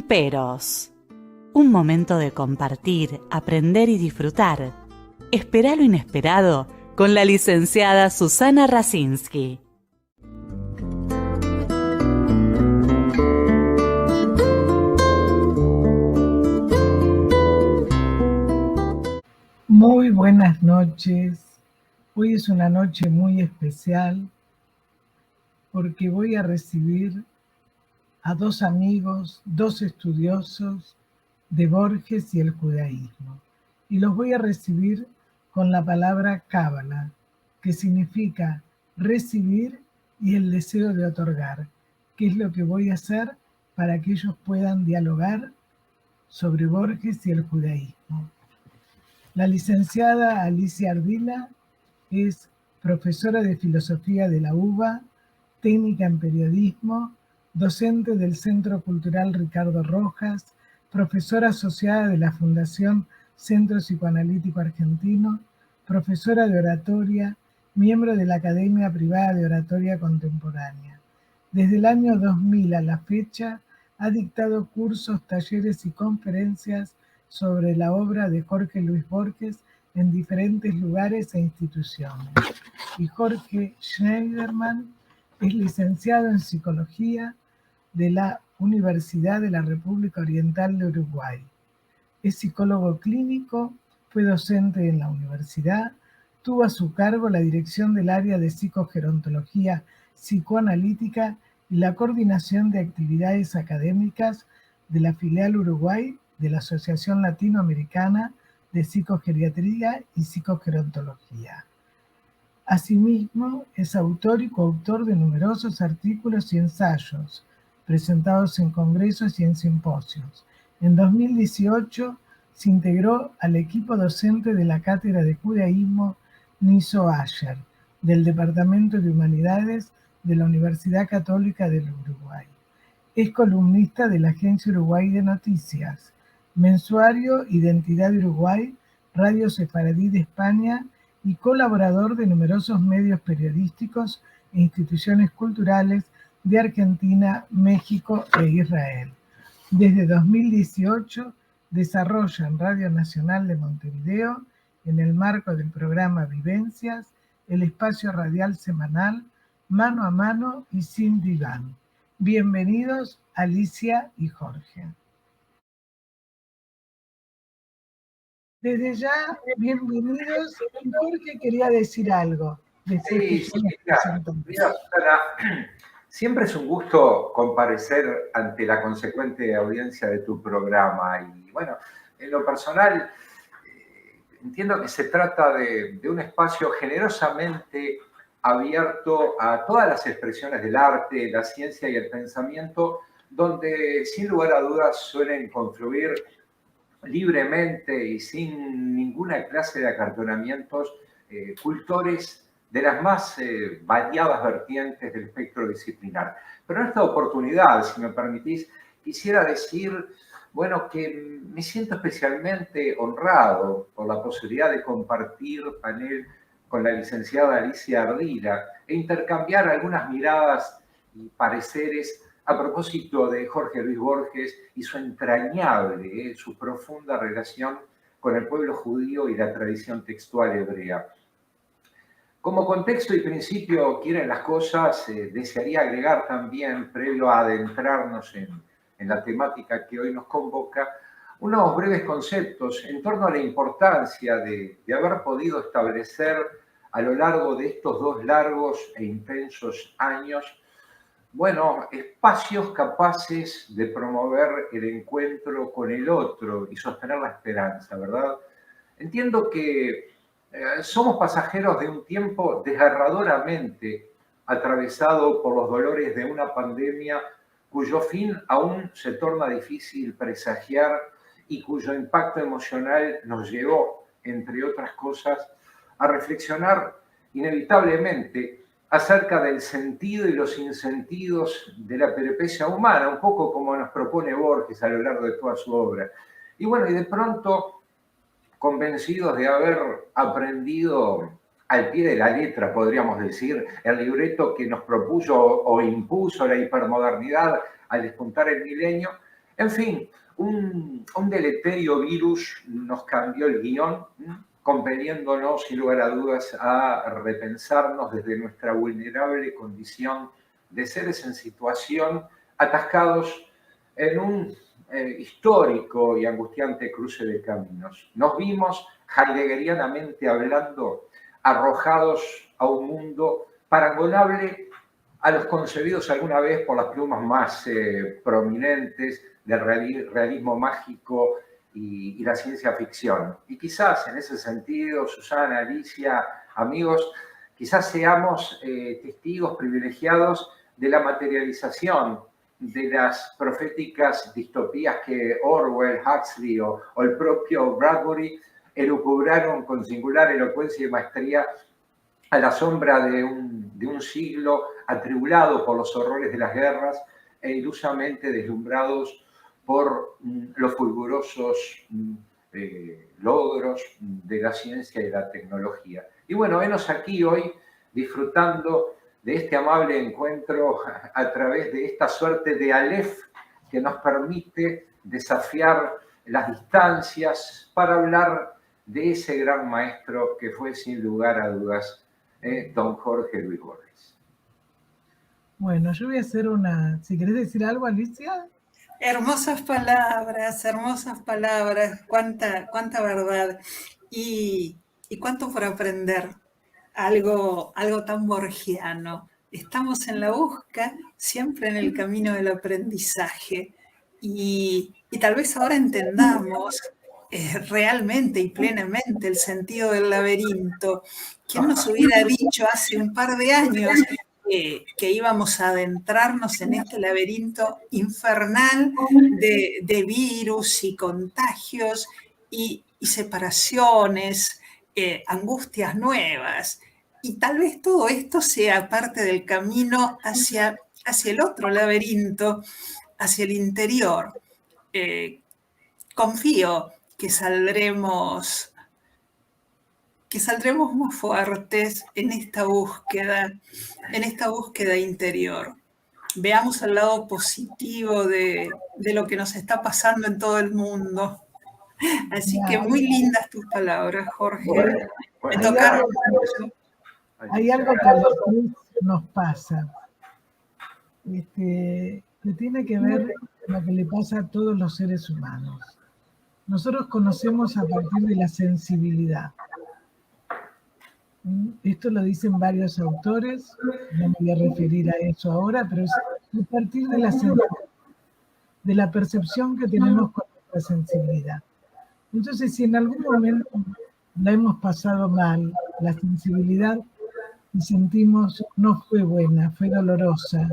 Peros. Un momento de compartir, aprender y disfrutar. Espera lo inesperado con la licenciada Susana Rasinski. Muy buenas noches. Hoy es una noche muy especial porque voy a recibir a dos amigos, dos estudiosos de Borges y el judaísmo. Y los voy a recibir con la palabra cábala, que significa recibir y el deseo de otorgar, que es lo que voy a hacer para que ellos puedan dialogar sobre Borges y el judaísmo. La licenciada Alicia Ardila es profesora de filosofía de la UBA, técnica en periodismo, docente del Centro Cultural Ricardo Rojas, profesora asociada de la Fundación Centro Psicoanalítico Argentino, profesora de oratoria, miembro de la Academia Privada de Oratoria Contemporánea. Desde el año 2000 a la fecha, ha dictado cursos, talleres y conferencias sobre la obra de Jorge Luis Borges en diferentes lugares e instituciones. Y Jorge Schneiderman es licenciado en Psicología de la Universidad de la República Oriental de Uruguay. Es psicólogo clínico, fue docente en la universidad, tuvo a su cargo la dirección del área de psicogerontología psicoanalítica y la coordinación de actividades académicas de la filial Uruguay de la Asociación Latinoamericana de Psicogeriatría y Psicogerontología. Asimismo, es autor y coautor de numerosos artículos y ensayos presentados en congresos y en simposios. En 2018 se integró al equipo docente de la Cátedra de Judaísmo Niso Asher, del Departamento de Humanidades de la Universidad Católica del Uruguay. Es columnista de la Agencia Uruguay de Noticias, Mensuario Identidad de Uruguay, Radio Sefaradí de España y colaborador de numerosos medios periodísticos e instituciones culturales de Argentina, México e Israel. Desde 2018 desarrolla en Radio Nacional de Montevideo, en el marco del programa Vivencias, el espacio radial semanal Mano a Mano y Sin Diván. Bienvenidos, Alicia y Jorge. Desde ya, bienvenidos. Y Jorge quería decir algo. Sí, mira, Susana, siempre es un gusto comparecer ante la consecuente audiencia de tu programa. Y bueno, en lo personal, entiendo que se trata de un espacio generosamente abierto a todas las expresiones del arte, la ciencia y el pensamiento, donde sin lugar a dudas suelen confluir libremente y sin ninguna clase de acartonamientos cultores de las más variadas vertientes del espectro disciplinar. Pero en esta oportunidad, si me permitís, quisiera decir, bueno, que me siento especialmente honrado por la posibilidad de compartir panel con la licenciada Alicia Ardila e intercambiar algunas miradas y pareceres a propósito de Jorge Luis Borges y su entrañable, su profunda relación con el pueblo judío y la tradición textual hebrea. Como contexto y principio quieren las cosas, desearía agregar también, previo a adentrarnos en la temática que hoy nos convoca, unos breves conceptos en torno a la importancia de haber podido establecer a lo largo de estos dos largos e intensos años, bueno, espacios capaces de promover el encuentro con el otro y sostener la esperanza, ¿verdad? Entiendo que somos pasajeros de un tiempo desgarradoramente atravesado por los dolores de una pandemia cuyo fin aún se torna difícil presagiar y cuyo impacto emocional nos llevó, entre otras cosas, a reflexionar inevitablemente acerca del sentido y los sinsentidos de la peripecia humana, un poco como nos propone Borges a lo largo de toda su obra. Y bueno, y de pronto, convencidos de haber aprendido al pie de la letra, podríamos decir, el libreto que nos propuso o impuso la hipermodernidad al despuntar el milenio, En fin, un deletérea virus nos cambió el guión, compeliéndonos, sin lugar a dudas, a repensarnos desde nuestra vulnerable condición de seres en situación atascados en un histórico y angustiante cruce de caminos. Nos vimos, heideggerianamente hablando, arrojados a un mundo parangonable a los concebidos alguna vez por las plumas más prominentes del realismo mágico y la ciencia ficción. Y quizás en ese sentido, Susana, Alicia, amigos, quizás seamos testigos privilegiados de la materialización de las proféticas distopías que Orwell, Huxley o el propio Bradbury elucubraron con singular elocuencia y maestría a la sombra de un siglo atribulado por los horrores de las guerras e ilusamente deslumbrados por los fulgurosos logros de la ciencia y la tecnología. Y bueno, venos aquí hoy disfrutando de este amable encuentro a través de esta suerte de Aleph que nos permite desafiar las distancias para hablar de ese gran maestro que fue sin lugar a dudas don Jorge Luis Borges. Bueno, yo voy a hacer si querés decir algo, Alicia. Hermosas palabras, cuánta verdad y cuánto por aprender, algo tan borgiano. Estamos en la búsqueda, siempre en el camino del aprendizaje y tal vez ahora entendamos realmente y plenamente el sentido del laberinto. ¿Quién nos hubiera dicho hace un par de años que íbamos a adentrarnos en este laberinto infernal de virus y contagios y separaciones, angustias nuevas? Y tal vez todo esto sea parte del camino hacia el otro laberinto, hacia el interior. Confío que saldremos más fuertes en esta búsqueda interior. Veamos el lado positivo de lo que nos está pasando en todo el mundo. Así que muy lindas tus palabras, Jorge. Bueno, Me tocaron mucho. Hay algo que a los tres nos pasa, que tiene que ver con lo que le pasa a todos los seres humanos. Nosotros conocemos a partir de la sensibilidad. Esto lo dicen varios autores, no me voy a referir a eso ahora, pero es a partir de la sensibilidad, de la percepción que tenemos con nuestra sensibilidad. Entonces, si en algún momento la hemos pasado mal, la sensibilidad y sentimos no fue buena, fue dolorosa,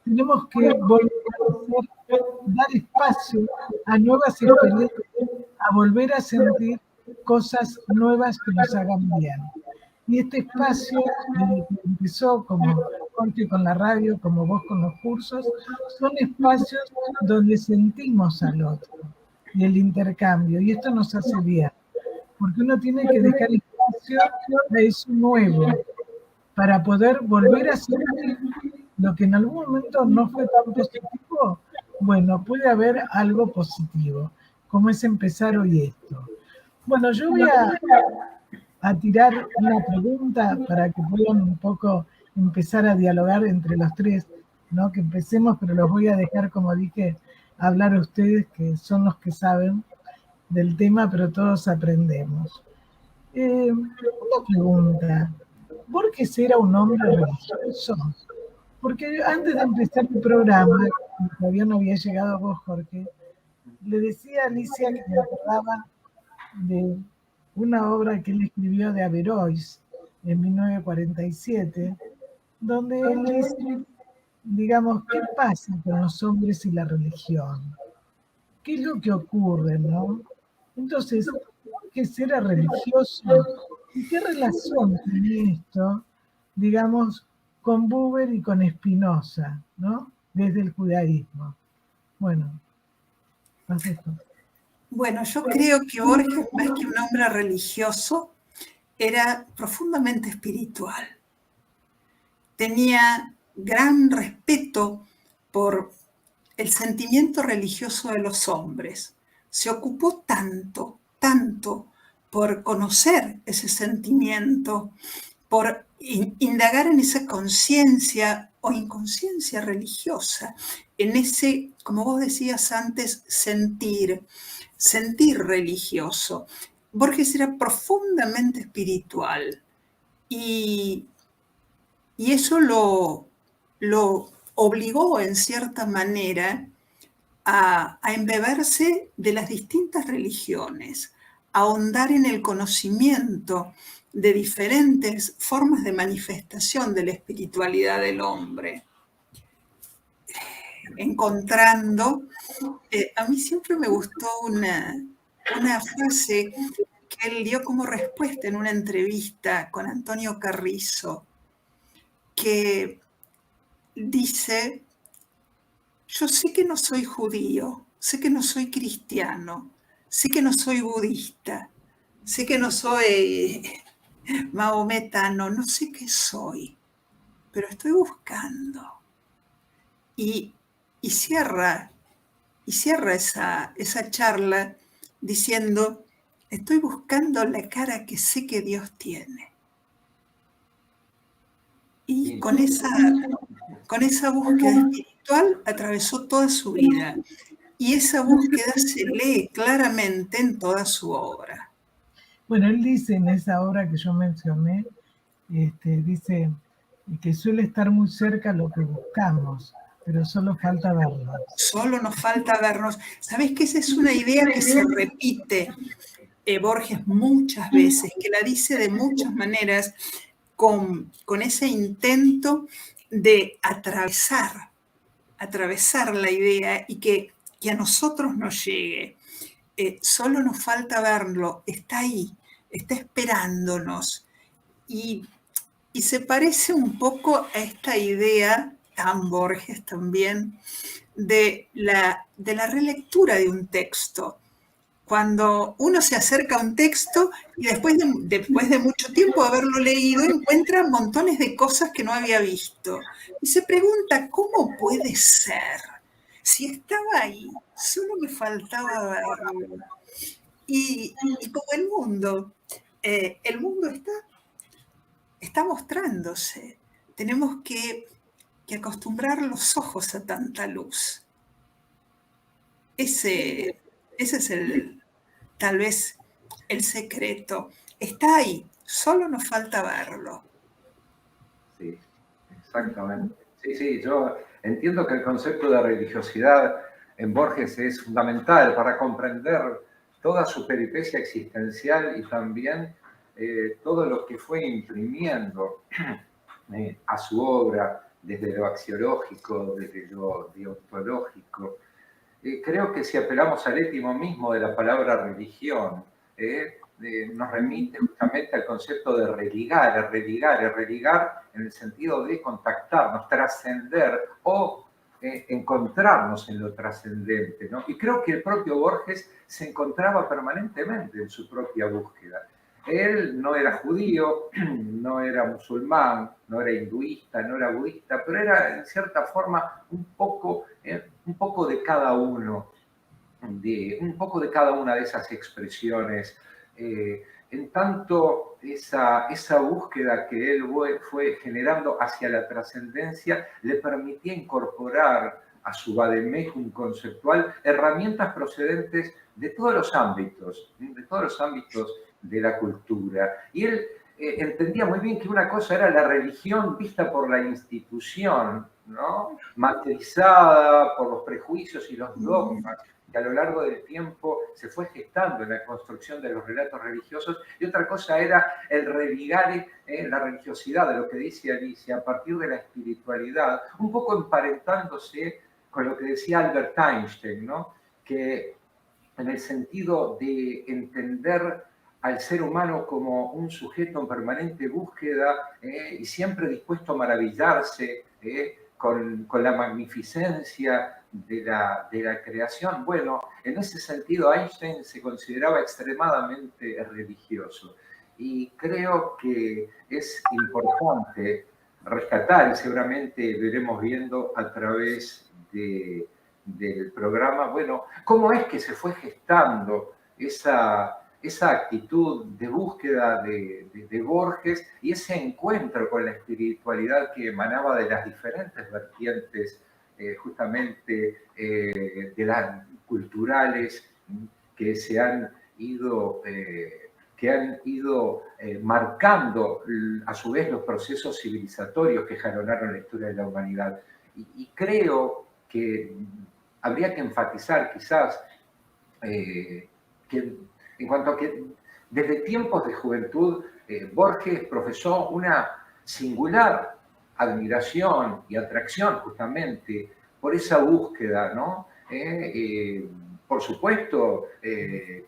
tenemos que volver a dar espacio a nuevas experiencias, a volver a sentir cosas nuevas que nos hagan bien. Y este espacio que empezó como Jorge con la radio, como vos con los cursos, son espacios donde sentimos al otro y el intercambio. Y esto nos hace bien, porque uno tiene que dejar espacio a eso nuevo para poder volver a sentir lo que en algún momento no fue tan positivo. Bueno, puede haber algo positivo, como es empezar hoy esto. Bueno, yo voy a tirar una pregunta para que puedan un poco empezar a dialogar entre los tres, ¿no? Que empecemos, pero los voy a dejar, como dije, hablar a ustedes, que son los que saben del tema, pero todos aprendemos. Una pregunta, ¿Borges era un hombre religioso? Porque antes de empezar el programa, todavía no había llegado a vos, Jorge, le decía a Alicia que me acordaba de una obra que él escribió de Averroes en 1947, donde él dice, digamos, ¿qué pasa con los hombres y la religión? ¿Qué es lo que ocurre, no? Entonces, ¿Borges era religioso? ¿Y qué relación tiene esto, digamos, con Buber y con Spinoza, ¿no? Desde el judaísmo. Bueno, haz esto. Bueno, yo creo que Borges, más que un hombre religioso, era profundamente espiritual. Tenía gran respeto por el sentimiento religioso de los hombres. Se ocupó tanto, tanto por conocer ese sentimiento, por indagar en esa conciencia o inconsciencia religiosa, en ese, como vos decías antes, sentir religioso. Borges era profundamente espiritual y eso lo obligó en cierta manera a embeberse de las distintas religiones, a ahondar en el conocimiento de diferentes formas de manifestación de la espiritualidad del hombre, encontrando, a mí siempre me gustó una frase que él dio como respuesta en una entrevista con Antonio Carrizo, que dice: yo sé que no soy judío, sé que no soy cristiano, sé que no soy budista, sé que no soy maometano, no sé qué soy, pero estoy buscando. Y cierra esa charla diciendo: estoy buscando la cara que sé que Dios tiene. Y con esa búsqueda espiritual atravesó toda su vida. Y esa búsqueda se lee claramente en toda su obra. Bueno, él dice en esa obra que yo mencioné, dice que suele estar muy cerca lo que buscamos, pero solo falta verlo. Solo nos falta vernos. ¿Sabés que esa es una idea que se repite Borges muchas veces, que la dice de muchas maneras, con ese intento de atravesar la idea y que a nosotros nos llegue? Solo nos falta verlo, está ahí, está esperándonos. Y se parece un poco a esta idea, tan Borges también, de la relectura de un texto. Cuando uno se acerca a un texto y después de mucho tiempo de haberlo leído, encuentra montones de cosas que no había visto. Y se pregunta, ¿cómo puede ser? Si estaba ahí, solo me faltaba verlo. Y como el mundo está mostrándose. Tenemos que acostumbrar los ojos a tanta luz. Ese es tal vez el secreto. Está ahí, solo nos falta verlo. Sí, exactamente. Sí, yo entiendo que el concepto de religiosidad en Borges es fundamental para comprender toda su peripecia existencial y también todo lo que fue imprimiendo a su obra, desde lo axiológico, desde lo deontológico. Creo que si apelamos al étimo mismo de la palabra religión, nos remite justamente al concepto de religar en el sentido de contactarnos, trascender o encontrarnos en lo trascendente, ¿no? Y creo que el propio Borges se encontraba permanentemente en su propia búsqueda. Él no era judío, no era musulmán, no era hinduista, no era budista, pero era en cierta forma un poco de cada uno, un poco de cada una de esas expresiones. En tanto, esa búsqueda que él fue generando hacia la trascendencia le permitía incorporar a su vademecum conceptual herramientas procedentes de todos los ámbitos de la cultura. Y él entendía muy bien que una cosa era la religión vista por la institución, ¿no? Matrizada por los prejuicios y los dogmas, que a lo largo del tiempo se fue gestando en la construcción de los relatos religiosos, y otra cosa era el religar la religiosidad, de lo que dice Alicia, a partir de la espiritualidad, un poco emparentándose con lo que decía Albert Einstein, ¿no? Que en el sentido de entender al ser humano como un sujeto en permanente búsqueda y siempre dispuesto a maravillarse con la magnificencia de la creación. Bueno, en ese sentido Einstein se consideraba extremadamente religioso. Y creo que es importante rescatar, y seguramente lo iremos viendo a través de del programa, bueno, cómo es que se fue gestando esa actitud de búsqueda de Borges y ese encuentro con la espiritualidad que emanaba de las diferentes vertientes justamente de las culturales que se han ido marcando a su vez los procesos civilizatorios que jalonaron la historia de la humanidad. Y creo que habría que enfatizar quizás que en cuanto a que desde tiempos de juventud Borges profesó una singular admiración y atracción justamente por esa búsqueda, ¿no? Por supuesto,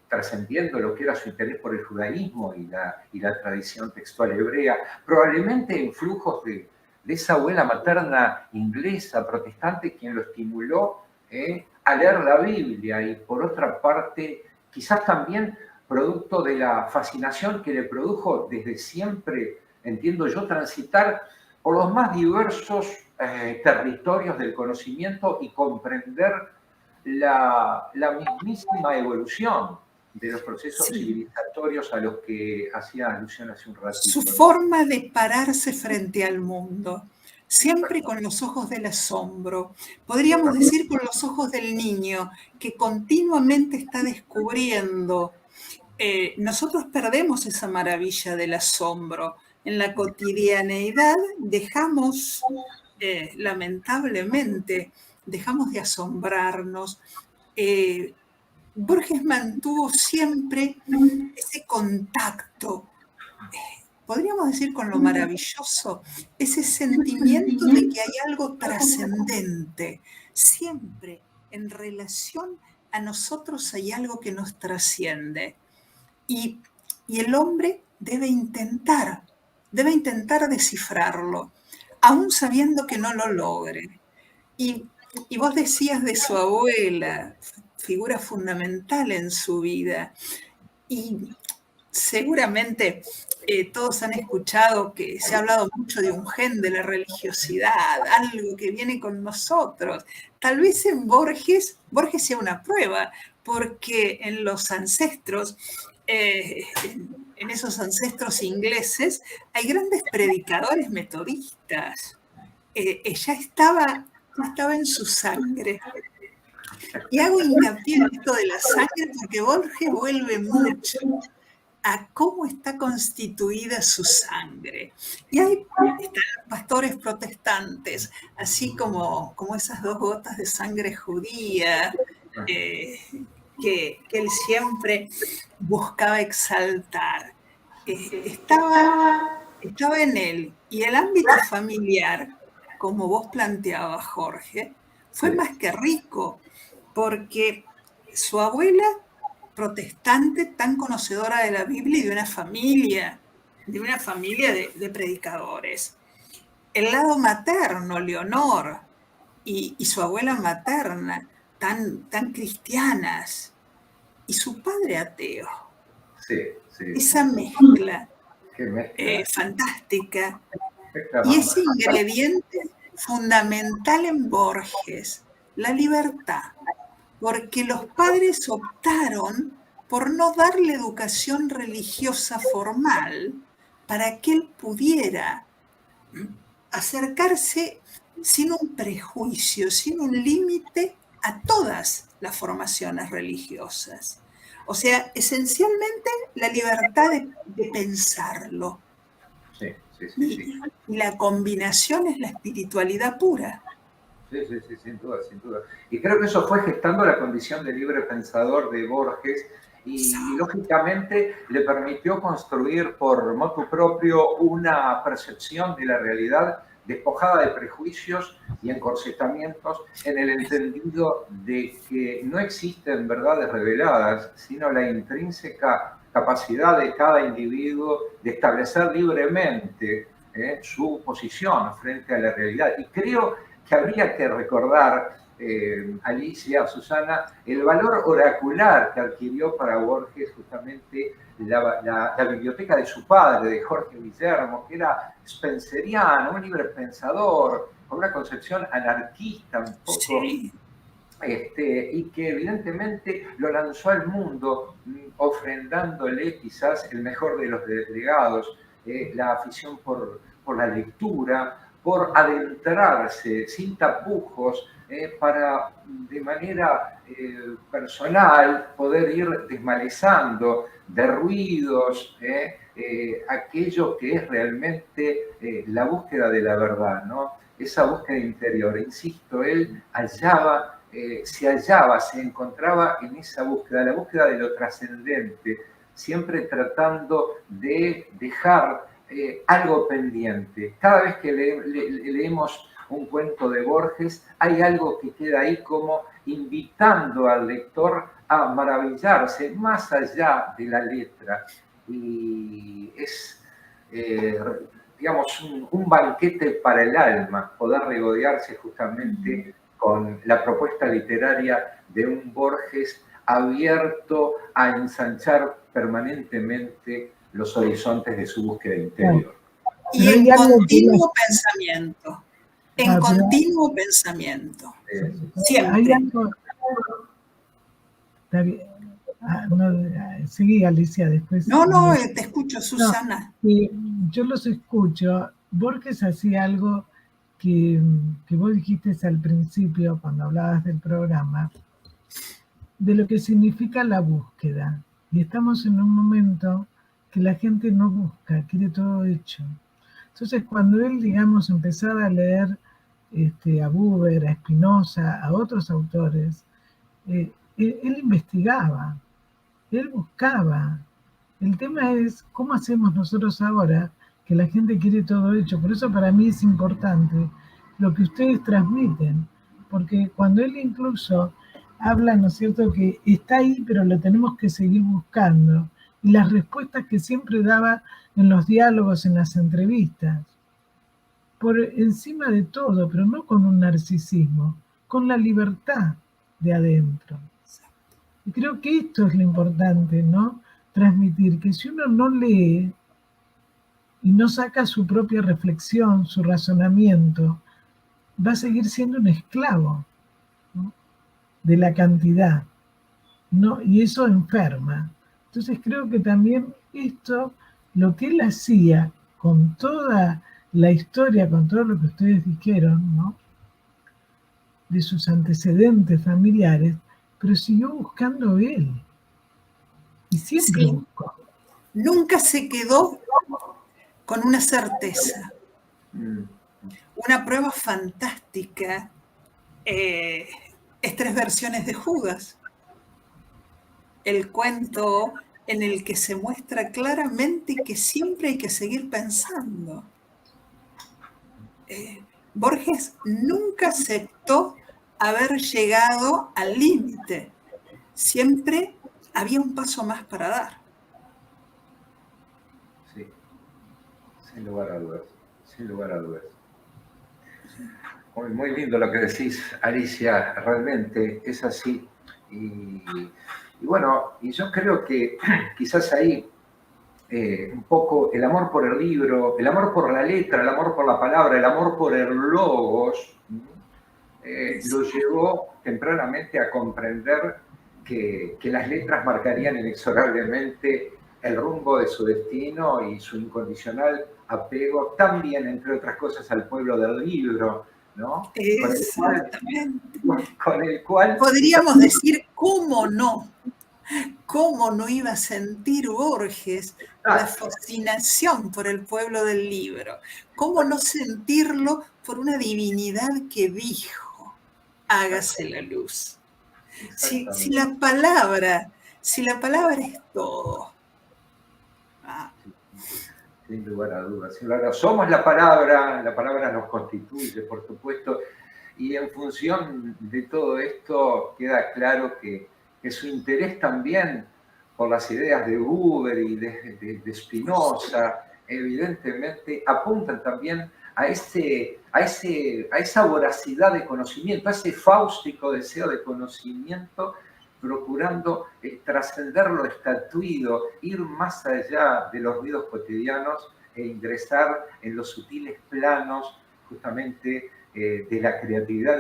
trascendiendo lo que era su interés por el judaísmo y la tradición textual hebrea, probablemente en flujos de esa abuela materna inglesa, protestante, quien lo estimuló a leer la Biblia, y por otra parte, quizás también producto de la fascinación que le produjo desde siempre, entiendo yo, transitar por los más diversos territorios del conocimiento y comprender la mismísima evolución de los procesos civilizatorios a los que hacía alusión hace un ratito. Su forma de pararse frente al mundo, siempre con los ojos del asombro, podríamos decir con los ojos del niño, que continuamente está descubriendo. Nosotros perdemos esa maravilla del asombro. En la cotidianeidad dejamos, lamentablemente, dejamos de asombrarnos. Borges mantuvo siempre ese contacto, podríamos decir, con lo maravilloso, ese sentimiento de que hay algo trascendente. Siempre en relación a nosotros hay algo que nos trasciende. Y el hombre debe intentar descifrarlo, aún sabiendo que no lo logre. Y vos decías de su abuela, figura fundamental en su vida. Y seguramente todos han escuchado que se ha hablado mucho de un gen de la religiosidad, algo que viene con nosotros. Tal vez en Borges sea una prueba, porque en los ancestros, en esos ancestros ingleses, hay grandes predicadores metodistas. Ya estaba en su sangre. Y hago hincapié en esto de la sangre porque Borges vuelve mucho a cómo está constituida su sangre. Y ahí están los pastores protestantes, así como esas 2 gotas de sangre judía que él siempre buscaba exaltar. Estaba en él. Y el ámbito familiar, como vos planteabas, Jorge, fue más que rico, porque su abuela protestante, tan conocedora de la Biblia y de una familia de predicadores. El lado materno, Leonor, y su abuela materna, tan cristianas, y su padre ateo. Esa mezcla fantástica. Y ese ingrediente fundamental en Borges, la libertad, porque los padres optaron por no darle educación religiosa formal para que él pudiera acercarse sin un prejuicio, sin un límite a todas las formaciones religiosas. O sea, esencialmente la libertad de pensarlo. Sí. Y la combinación es la espiritualidad pura. Sí, sin duda. Y creo que eso fue gestando la condición de libre pensador de Borges y lógicamente le permitió construir por motu propio una percepción de la realidad despojada de prejuicios y encorsetamientos, en el entendido de que no existen verdades reveladas, sino la intrínseca capacidad de cada individuo de establecer libremente su posición frente a la realidad. Y creo que habría que recordar, Alicia, Susana, el valor oracular que adquirió para Borges justamente la biblioteca de su padre, de Jorge Guillermo, que era spenceriano, un libre pensador, con una concepción anarquista un poco y que evidentemente lo lanzó al mundo, ofrendándole quizás el mejor de los legados, la afición por la lectura, por adentrarse sin tapujos, para de manera personal poder ir desmalezando de ruidos aquello que es realmente la búsqueda de la verdad, ¿no? Esa búsqueda interior. Insisto, él se encontraba en esa búsqueda, la búsqueda de lo trascendente, siempre tratando de dejar algo pendiente. Cada vez que leemos un cuento de Borges, hay algo que queda ahí como invitando al lector a maravillarse más allá de la letra. Y es, digamos, un banquete para el alma, poder regodearse justamente con la propuesta literaria de un Borges abierto a ensanchar permanentemente los horizontes de su búsqueda interior. Y en continuo pensamiento. En continuo pensamiento. Siempre. Hay algo. Seguí, Alicia, después. No, te escucho, Susana. Yo los escucho. Borges hacía algo que vos dijiste al principio, cuando hablabas del programa, de lo que significa la búsqueda. Y estamos en un momento que la gente no busca, quiere todo hecho. Entonces, cuando él, digamos, empezaba a leer a Buber, a Spinoza, a otros autores, él investigaba, él buscaba. El tema es cómo hacemos nosotros ahora que la gente quiere todo hecho. Por eso para mí es importante lo que ustedes transmiten, porque cuando él incluso habla, ¿no es cierto?, que está ahí, pero lo tenemos que seguir buscando, y las respuestas que siempre daba en los diálogos, en las entrevistas, por encima de todo, pero no con un narcisismo, con la libertad de adentro. Y creo que esto es lo importante, ¿no? Transmitir que si uno no lee y no saca su propia reflexión, su razonamiento, va a seguir siendo un esclavo, ¿no?, de la cantidad, ¿no? Y eso enferma. Entonces creo que también esto, lo que él hacía con toda la historia, con todo lo que ustedes dijeron, ¿no?, de sus antecedentes familiares, pero siguió buscando él. Y siempre buscó. Nunca se quedó con una certeza. Una prueba fantástica es 3 versiones de Judas. El cuento en el que se muestra claramente que siempre hay que seguir pensando. Borges nunca aceptó haber llegado al límite. Siempre había un paso más para dar. Sí, sin lugar a dudas, sin lugar a dudas. Muy lindo lo que decís, Alicia, realmente es así. Y bueno, y yo creo que quizás ahí un poco el amor por el libro, el amor por la letra, el amor por la palabra, el amor por el logos, lo llevó tempranamente a comprender que las letras marcarían inexorablemente el rumbo de su destino y su incondicional apego también, entre otras cosas, al pueblo del libro, ¿no? Exactamente. Con el cual podríamos decir, ¿cómo no iba a sentir Borges la fascinación por el pueblo del libro? ¿Cómo no sentirlo por una divinidad que dijo, hágase la luz? Si la palabra es todo. Sin lugar a dudas. Somos la palabra nos constituye, por supuesto, y en función de todo esto queda claro que su interés también por las ideas de Buber y de Spinoza, evidentemente apuntan también a esa voracidad de conocimiento, a ese fáustico deseo de conocimiento, procurando trascender lo estatuido, ir más allá de los ruidos cotidianos e ingresar en los sutiles planos justamente de la creatividad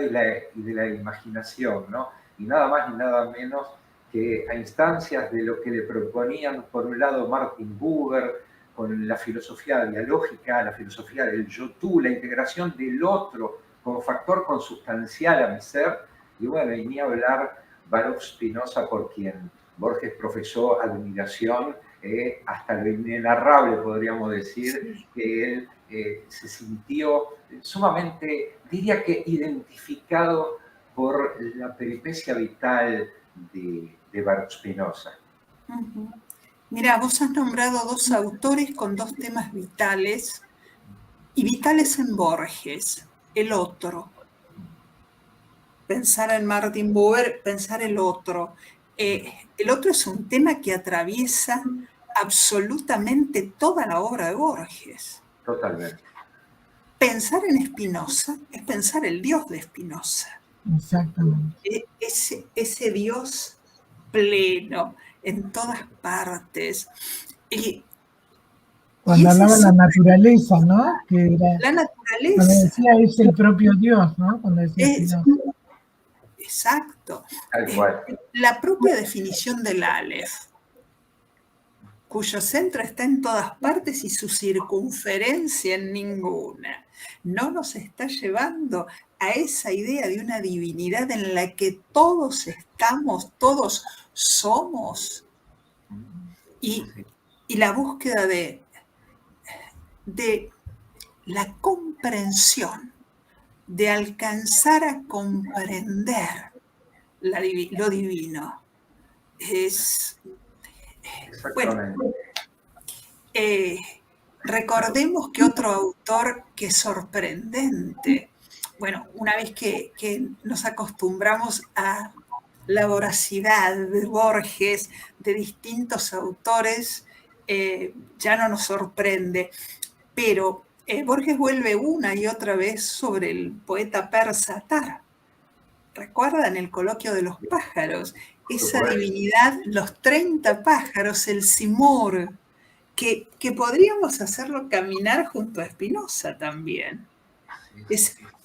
y de la imaginación, ¿no? Y nada más ni nada menos que a instancias de lo que le proponían, por un lado, Martin Buber, con la filosofía dialógica, la filosofía del yo-tú, la integración del otro como factor consustancial a mi ser, y bueno, y ni hablar Baruch Spinoza, por quien Borges profesó admiración, hasta lo inenarrable, podríamos decir, que él se sintió sumamente, diría que identificado por la peripecia vital de Baruch Spinoza. Uh-huh. Mira, vos has nombrado dos autores con dos temas vitales, y vitales en Borges. El otro. Pensar en Martin Buber, pensar el otro. El otro es un tema que atraviesa absolutamente toda la obra de Borges. Totalmente. Pensar en Spinoza es pensar el Dios de Spinoza. Exactamente. Ese Dios pleno en todas partes. Cuando hablaba de la naturaleza, ¿no? Que era, la naturaleza. Cuando decía es el propio Dios, ¿no? Cuando decía Spinoza. Exacto. Tal cual. La propia definición del Aleph, cuyo centro está en todas partes y su circunferencia en ninguna, no nos está llevando a esa idea de una divinidad en la que todos estamos, todos somos, y la búsqueda de la comprensión, de alcanzar a comprender lo divino. Bueno, recordemos que otro autor que es sorprendente, bueno, una vez que nos acostumbramos a la voracidad de Borges, de distintos autores, ya no nos sorprende, pero Borges vuelve una y otra vez sobre el poeta persa Atar. ¿Recuerdan el coloquio de los pájaros? Esa divinidad, los 30 pájaros, el Simur, que podríamos hacerlo caminar junto a Spinoza también.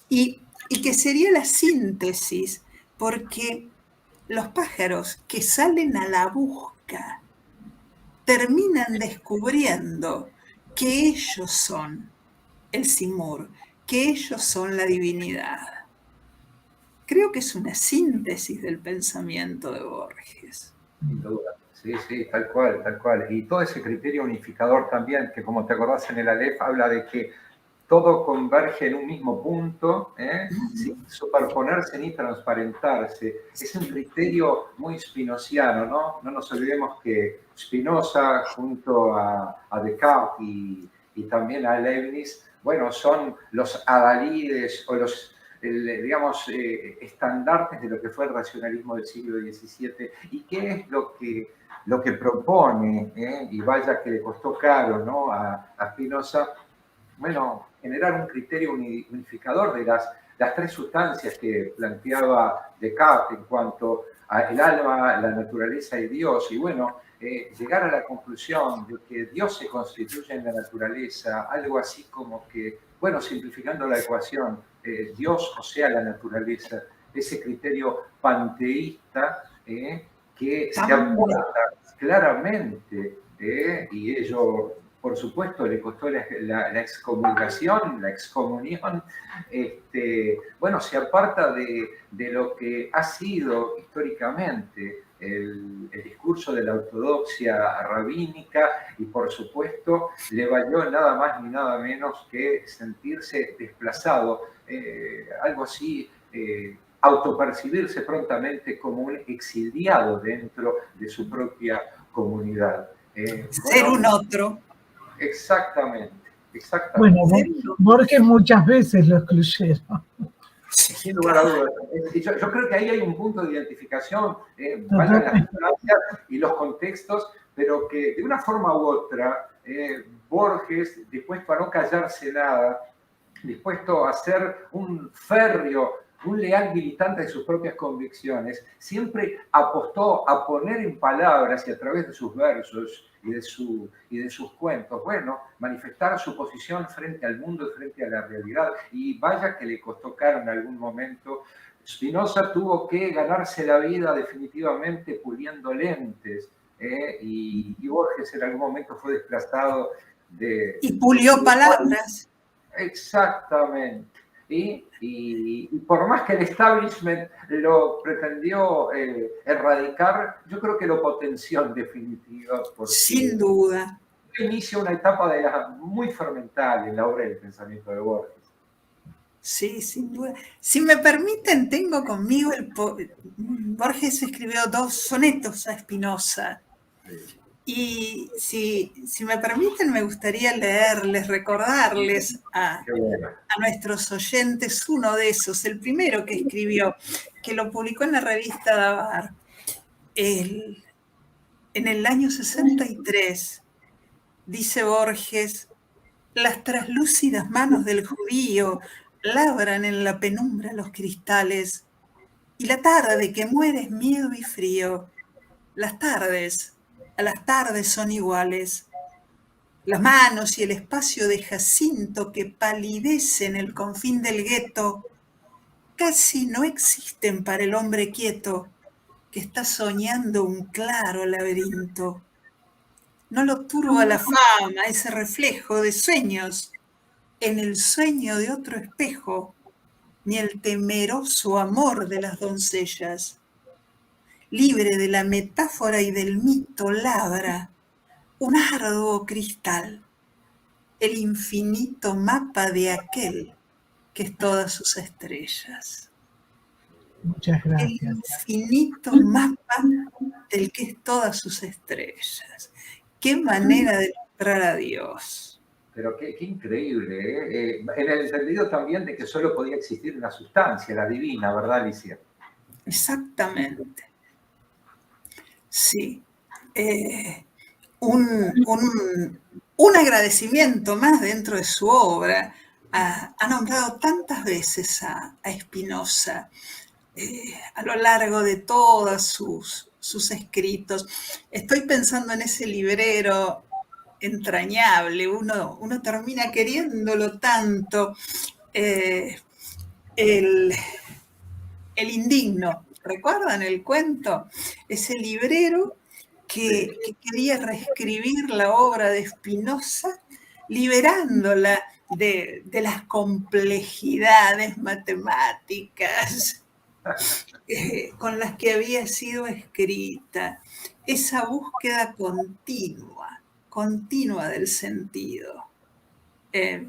Y que sería la síntesis, porque los pájaros que salen a la busca terminan descubriendo que ellos son el Simur, que ellos son la divinidad. Creo que es una síntesis del pensamiento de Borges. Sin duda. Sí, tal cual, tal cual. Y todo ese criterio unificador también, que como te acordás en el Aleph, habla de que todo converge en un mismo punto, sin superponerse ni transparentarse. Es un criterio muy spinoziano, ¿no? No nos olvidemos que Spinoza, junto a Descartes y también a Leibniz, bueno, son los adalides o los digamos, estandartes de lo que fue el racionalismo del siglo XVII. ¿Y qué es lo que propone? Y vaya que le costó caro, ¿no? a Spinoza, bueno, generar un criterio unificador de las tres sustancias que planteaba Descartes en cuanto al alma, la naturaleza y Dios. Y bueno, llegar a la conclusión de que Dios se constituye en la naturaleza, algo así como que, bueno, simplificando la ecuación, Dios, o sea, la naturaleza, ese criterio panteísta que se aporta claramente, y ello, por supuesto, le costó la excomulgación, la excomunión, bueno, se aparta de lo que ha sido históricamente el discurso de la ortodoxia rabínica, y por supuesto le valió nada más ni nada menos que sentirse desplazado, algo así, autopercibirse prontamente como un exiliado dentro de su propia comunidad. Ser un otro. Exactamente. Bueno, Borges muchas veces lo excluyeron. Sin lugar a dudas. Yo creo que ahí hay un punto de identificación, valgan las distancias y los contextos, pero que de una forma u otra, Borges, dispuesto a no callarse nada, dispuesto a ser un férreo un leal militante de sus propias convicciones, siempre apostó a poner en palabras y a través de sus versos y de sus cuentos, bueno, manifestar su posición frente al mundo y frente a la realidad. Y vaya que le costó caro en algún momento. Spinoza tuvo que ganarse la vida definitivamente puliendo lentes, y Borges en algún momento fue desplazado de... Y pulió palabras. Exactamente. Y por más que el establishment lo pretendió erradicar, yo creo que lo potenció en definitiva. Sin duda. Inicia una etapa muy fermental en la obra del pensamiento de Borges. Sí, sin duda. Si me permiten, tengo conmigo Borges escribió 2 sonetos a Spinoza. Y si me permiten, me gustaría leerles, recordarles a nuestros oyentes uno de esos, el primero que escribió, que lo publicó en la revista Dabar, en el año 63. Dice Borges: las traslúcidas manos del judío labran en la penumbra los cristales, y la tarde que muere es miedo y frío. Las tardes a las tardes son iguales. Las manos y el espacio de Jacinto que palidece en el confín del gueto casi no existen para el hombre quieto que está soñando un claro laberinto. No lo turba la fama, ese reflejo de sueños en el sueño de otro espejo, ni el temeroso amor de las doncellas. Libre de la metáfora y del mito, labra un arduo cristal, el infinito mapa de aquel que es todas sus estrellas. Muchas gracias. El infinito mapa del que es todas sus estrellas. Qué manera de mostrar a Dios. Pero qué increíble, ¿eh? En el entendido también de que solo podía existir una sustancia, la divina, ¿verdad, Alicia? Exactamente. Sí. Un agradecimiento más dentro de su obra. Ha nombrado tantas veces a Spinoza a lo largo de todos sus escritos. Estoy pensando en ese librero entrañable, uno termina queriéndolo tanto. El indigno, ¿recuerdan el cuento? Ese librero que quería reescribir la obra de Spinoza, liberándola de las complejidades matemáticas con las que había sido escrita. Esa búsqueda continua del sentido. Es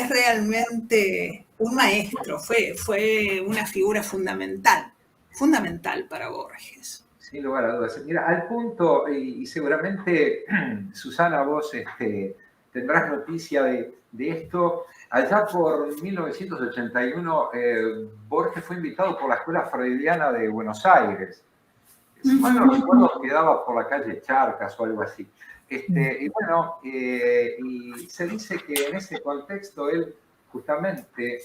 realmente un maestro, fue una figura fundamental para Borges. Sin lugar a dudas. Mira, al punto, y seguramente, Susana, vos tendrás noticia de esto, allá por 1981, Borges fue invitado por la Escuela Freudiana de Buenos Aires. Si mal no recuerdo, quedaba por la calle Charcas o algo así. Y bueno, y se dice que en ese contexto él justamente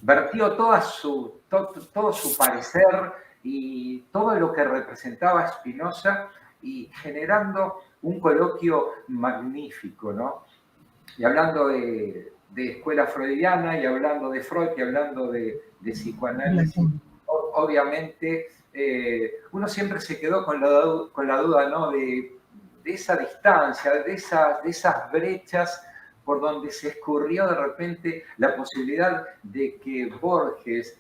vertió todo su parecer y todo lo que representaba Spinoza, y generando un coloquio magnífico, ¿no? Y hablando de escuela freudiana, y hablando de Freud, y hablando de psicoanálisis, obviamente uno siempre se quedó con la duda, ¿no? De esa distancia, de esas brechas por donde se escurrió de repente la posibilidad de que Borges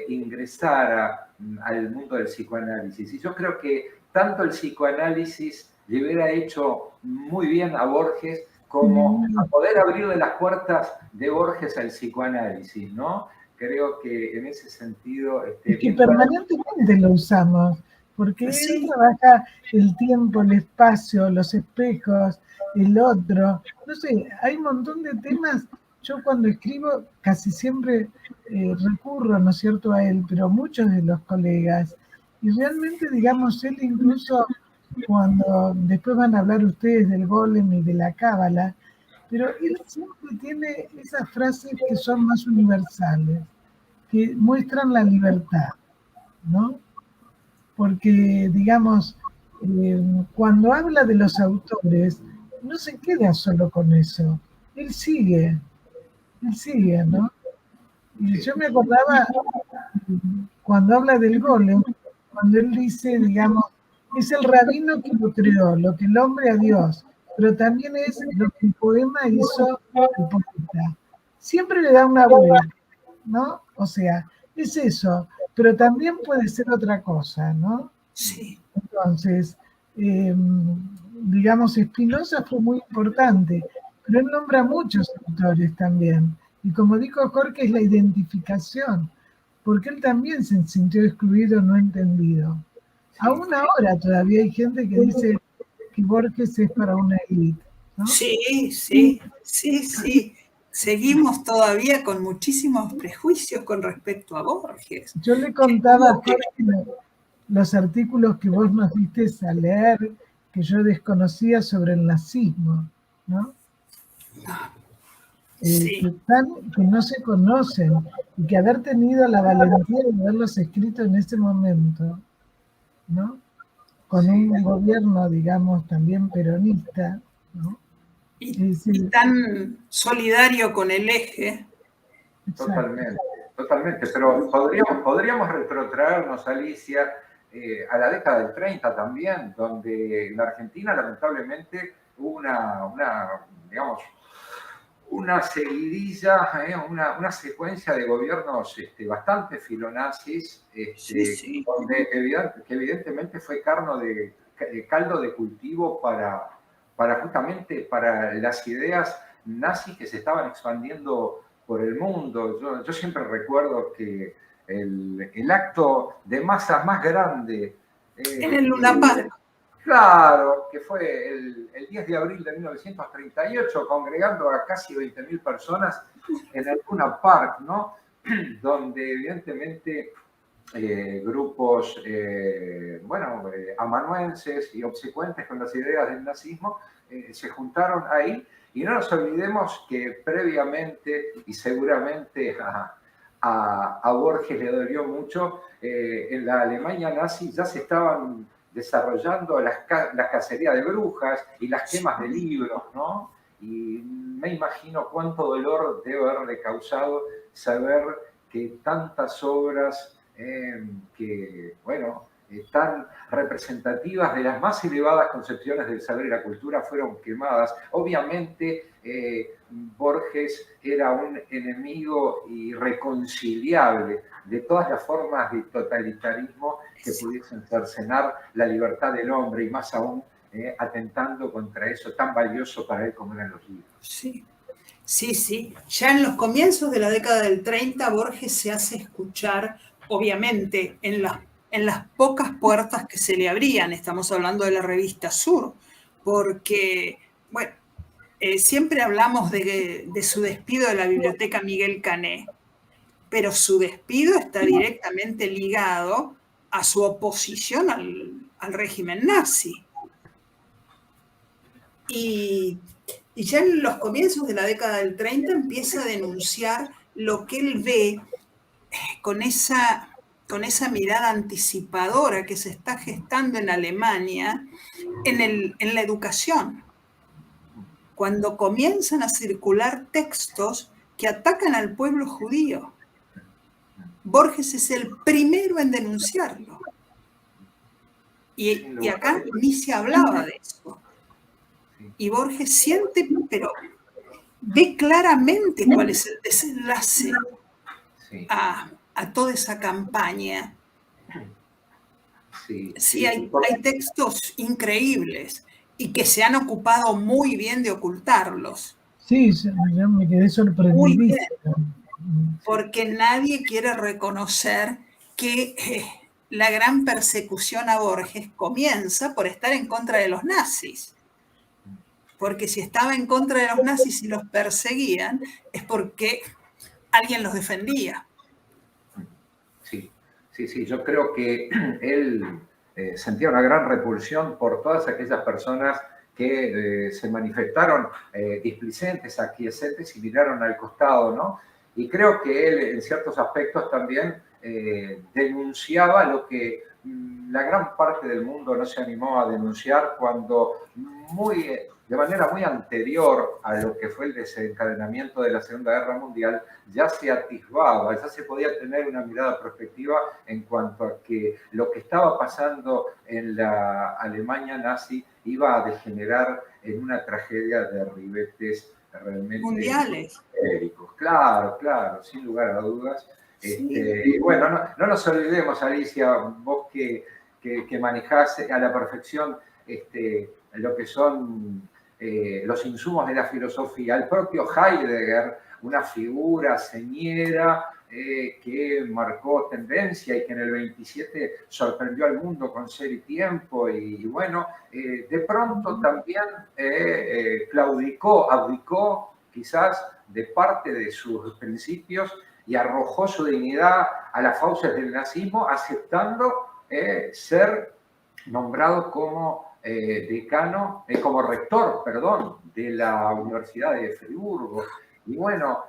ingresara al mundo del psicoanálisis. Y yo creo que tanto el psicoanálisis le hubiera hecho muy bien a Borges como a poder abrirle las puertas de Borges al psicoanálisis, ¿no? Creo que en ese sentido... es que permanentemente lo usamos, porque él trabaja el tiempo, el espacio, los espejos, el otro. No sé, hay un montón de temas. Yo cuando escribo casi siempre recurro, ¿no es cierto?, a él, pero muchos de los colegas. Y realmente, digamos, él incluso cuando después van a hablar ustedes del golem y de la cábala, pero él siempre tiene esas frases que son más universales. que muestran la libertad, ¿no? Porque, digamos, cuando habla de los autores, no se queda solo con eso. Él sigue, ¿no? Y yo me acordaba cuando habla del golem, cuando él dice, digamos, es el rabino que lo creó, lo que el hombre a Dios, pero también es lo que el poema hizo el poeta. Siempre le da una vuelta, ¿no? O sea, es eso, pero también puede ser otra cosa, ¿no? Sí. Entonces, digamos, Spinoza fue muy importante, pero él nombra muchos autores también. Y como dijo Jorge, es la identificación, porque él también se sintió excluido, no entendido. Aún ahora todavía hay gente que dice que Borges es para una élite, ¿no? Sí, sí, sí, sí. Seguimos todavía con muchísimos prejuicios con respecto a Borges. Yo le contaba a Jorge los artículos que vos nos diste a leer, que yo desconocía sobre el nazismo, ¿no? Sí. Que no se conocen, y que haber tenido la valentía de haberlos escrito en ese momento, ¿no? Con un gobierno, digamos, también peronista, ¿no? Y tan solidario con el eje. Totalmente, totalmente. Pero podríamos retrotraernos, Alicia, a la década del 30 también, donde en la Argentina lamentablemente hubo digamos, una seguidilla, una secuencia de gobiernos bastante filonazis, Sí. donde que evidentemente fue caldo de cultivo justamente para las ideas nazis que se estaban expandiendo por el mundo. Yo siempre recuerdo que el acto de masas más grande En el Luna Park. Claro, que fue el 10 de abril de 1938, congregando a casi 20.000 personas en el Luna Park, ¿no? Donde evidentemente grupos, amanuenses y obsecuentes con las ideas del nazismo se juntaron ahí. Y no nos olvidemos que previamente, y seguramente a Borges le dolió mucho, en la Alemania nazi ya se estaban desarrollando las cacerías de brujas y las quemas de libros, ¿no? Y me imagino cuánto dolor debe haberle causado saber que tantas obras tan representativas de las más elevadas concepciones del saber y la cultura fueron quemadas. Obviamente, Borges era un enemigo irreconciliable de todas las formas de totalitarismo que pudiesen cercenar la libertad del hombre y más aún atentando contra eso tan valioso para él como eran los libros. Sí. Sí. Ya en los comienzos de la década del 30, Borges se hace escuchar, obviamente, en las pocas puertas que se le abrían. Estamos hablando de la revista Sur, porque, bueno, siempre hablamos de su despido de la biblioteca Miguel Cané, pero su despido está directamente ligado a su oposición al régimen nazi. Y ya en los comienzos de la década del 30 empieza a denunciar lo que él ve con esa mirada anticipadora que se está gestando en Alemania en la educación. Cuando comienzan a circular textos que atacan al pueblo judío. Borges es el primero en denunciarlo. Y acá ni se hablaba de eso. Y Borges siente, pero ve claramente cuál es el desenlace a toda esa campaña. Sí, hay textos increíbles y que se han ocupado muy bien de ocultarlos. Sí, yo me quedé sorprendidísimo. Porque nadie quiere reconocer que la gran persecución a Borges comienza por estar en contra de los nazis. Porque si estaba en contra de los nazis y los perseguían, es porque alguien los defendía. Sí, yo creo que él sentía una gran repulsión por todas aquellas personas que se manifestaron displicentes, aquiescentes y miraron al costado, ¿no? Y creo que él, en ciertos aspectos, también denunciaba lo que la gran parte del mundo no se animó a denunciar cuando de manera muy anterior a lo que fue el desencadenamiento de la Segunda Guerra Mundial, ya se atisbaba, ya se podía tener una mirada prospectiva en cuanto a que lo que estaba pasando en la Alemania nazi iba a degenerar en una tragedia de ribetes realmente mundiales. históricos. Claro, claro, sin lugar a dudas. Sí. Bueno, no nos olvidemos, Alicia, vos que manejás a la perfección lo que son los insumos de la filosofía. El propio Heidegger, una figura señera que marcó tendencia y que en el 27 sorprendió al mundo con Ser y Tiempo, y bueno, de pronto también abdicó quizás de parte de sus principios y arrojó su dignidad a las fauces del nazismo, aceptando ser nombrado como decano, como rector, perdón, de la Universidad de Friburgo. Y bueno,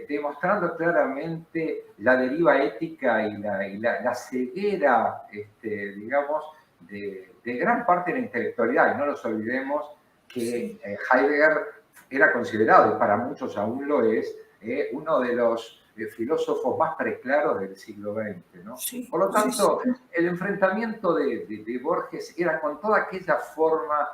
demostrando claramente la deriva ética y la ceguera, digamos, de gran parte de la intelectualidad. Y no nos olvidemos que Heidegger era considerado, y para muchos aún lo es, uno de los filósofos más preclaros del siglo XX, ¿no? Sí, Por lo tanto, sí. el enfrentamiento de Borges era con toda aquella forma,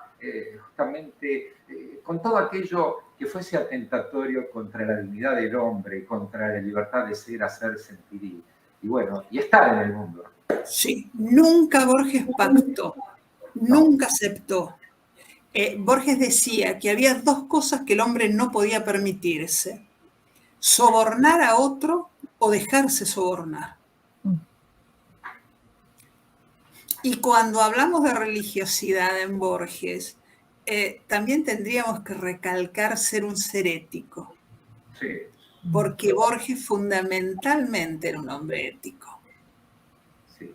justamente, con todo aquello que fuese atentatorio contra la dignidad del hombre, contra la libertad de ser, hacer, sentir y bueno, y estar en el mundo. Sí, nunca Borges pactó, nunca aceptó. Borges decía que había dos cosas que el hombre no podía permitirse: sobornar a otro o dejarse sobornar. Y cuando hablamos de religiosidad en Borges, también tendríamos que recalcar ser un ser ético. Sí. Porque Borges fundamentalmente era un hombre ético. Sí,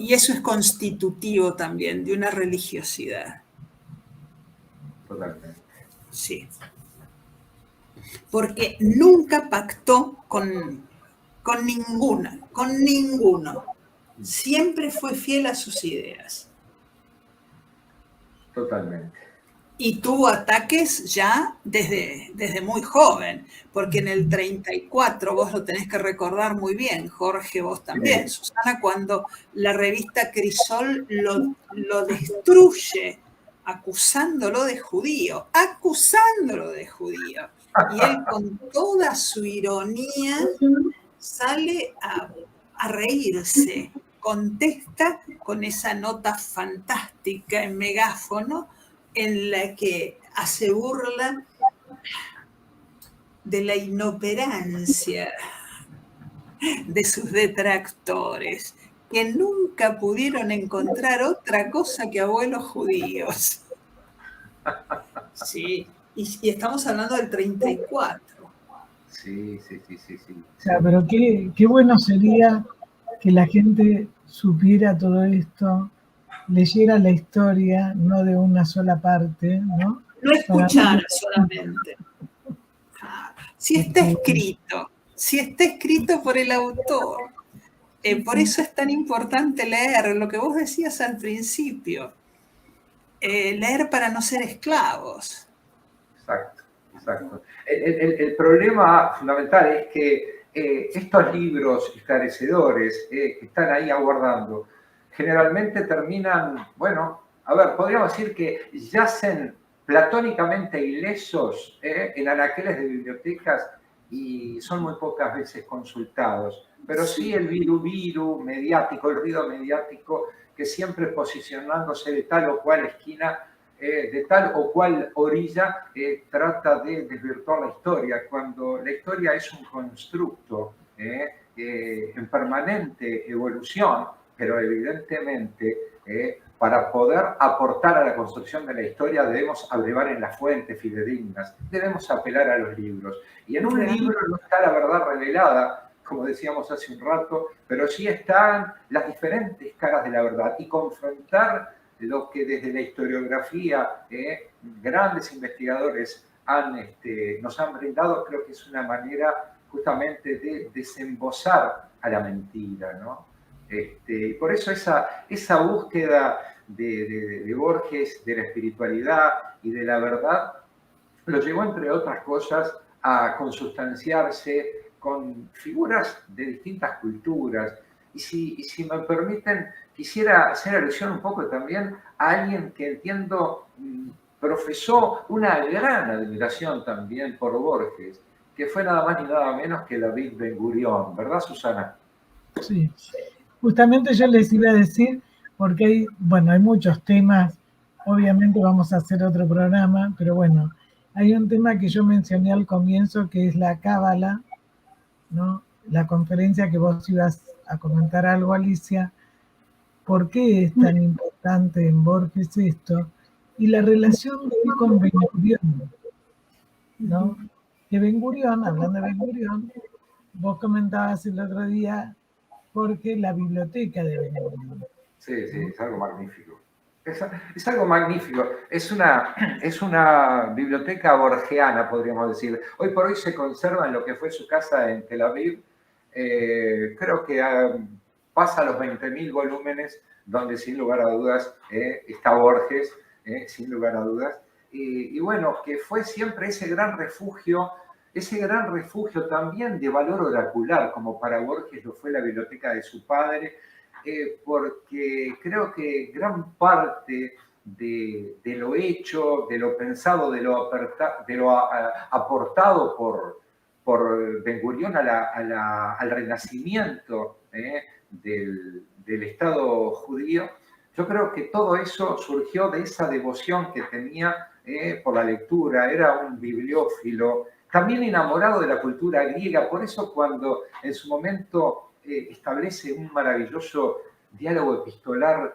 y eso es constitutivo también de una religiosidad. Totalmente. Sí. Porque nunca pactó con ninguno. Siempre fue fiel a sus ideas. Totalmente. Y tuvo ataques ya desde muy joven, porque en el 34, vos lo tenés que recordar muy bien, Jorge, vos también, Susana, cuando la revista Crisol lo destruye, acusándolo de judío. Y él, con toda su ironía, sale a reírse, contesta con esa nota fantástica en megáfono en la que hace burla de la inoperancia de sus detractores, que nunca pudieron encontrar otra cosa que abuelos judíos. Sí, y estamos hablando del 34. Sí. O sea, pero qué bueno sería que la gente supiera todo esto, leyera la historia, no de una sola parte, ¿no? No escuchara solamente. Si está escrito por el autor. Por eso es tan importante leer lo que vos decías al principio. Leer para no ser esclavos. Exacto. El problema fundamental es que estos libros esclarecedores que están ahí aguardando, generalmente terminan, bueno, a ver, podríamos decir que yacen platónicamente ilesos en anaqueles de bibliotecas y son muy pocas veces consultados. Pero sí el viru mediático, el ruido mediático, que siempre posicionándose de tal o cual esquina, de tal o cual orilla, trata de desvirtuar la historia, cuando la historia es un constructo en permanente evolución, pero evidentemente para poder aportar a la construcción de la historia debemos abrevar en las fuentes fidedignas, debemos apelar a los libros. Y en un libro no está la verdad revelada, como decíamos hace un rato, pero sí están las diferentes caras de la verdad, y confrontar lo que desde la historiografía grandes investigadores nos han brindado, creo que es una manera justamente de desembozar a la mentira, ¿no? Por eso esa búsqueda de Borges, de la espiritualidad y de la verdad, lo llevó, entre otras cosas, a consustanciarse con figuras de distintas culturas. Y si me permiten, quisiera hacer alusión un poco también a alguien que entiendo profesó una gran admiración también por Borges, que fue nada más ni nada menos que David Ben Gurión, ¿verdad, Susana? Sí, justamente yo les iba a decir, porque hay muchos temas, obviamente vamos a hacer otro programa, pero bueno, hay un tema que yo mencioné al comienzo que es la cábala, ¿no? La conferencia que vos ibas a comentar algo, Alicia, ¿por qué es tan importante en Borges esto? Y la relación de él con Ben Gurión, ¿no? Que Ben Gurión, hablando de Ben Gurión, vos comentabas el otro día, porque la biblioteca de Ben Gurión. Sí, es algo magnífico. Es algo magnífico. Es una biblioteca borgiana, podríamos decir. Hoy por hoy se conserva en lo que fue su casa en Tel Aviv. Creo que pasa los 20.000 volúmenes, donde sin lugar a dudas está Borges, sin lugar a dudas. Y bueno, que fue siempre ese gran refugio también de valor oracular, como para Borges lo fue la biblioteca de su padre, porque creo que gran parte de lo hecho, de lo pensado, de lo aportado por Ben Gurión al renacimiento del Estado judío, yo creo que todo eso surgió de esa devoción que tenía por la lectura. Era un bibliófilo, también enamorado de la cultura griega. Por eso cuando en su momento establece un maravilloso diálogo epistolar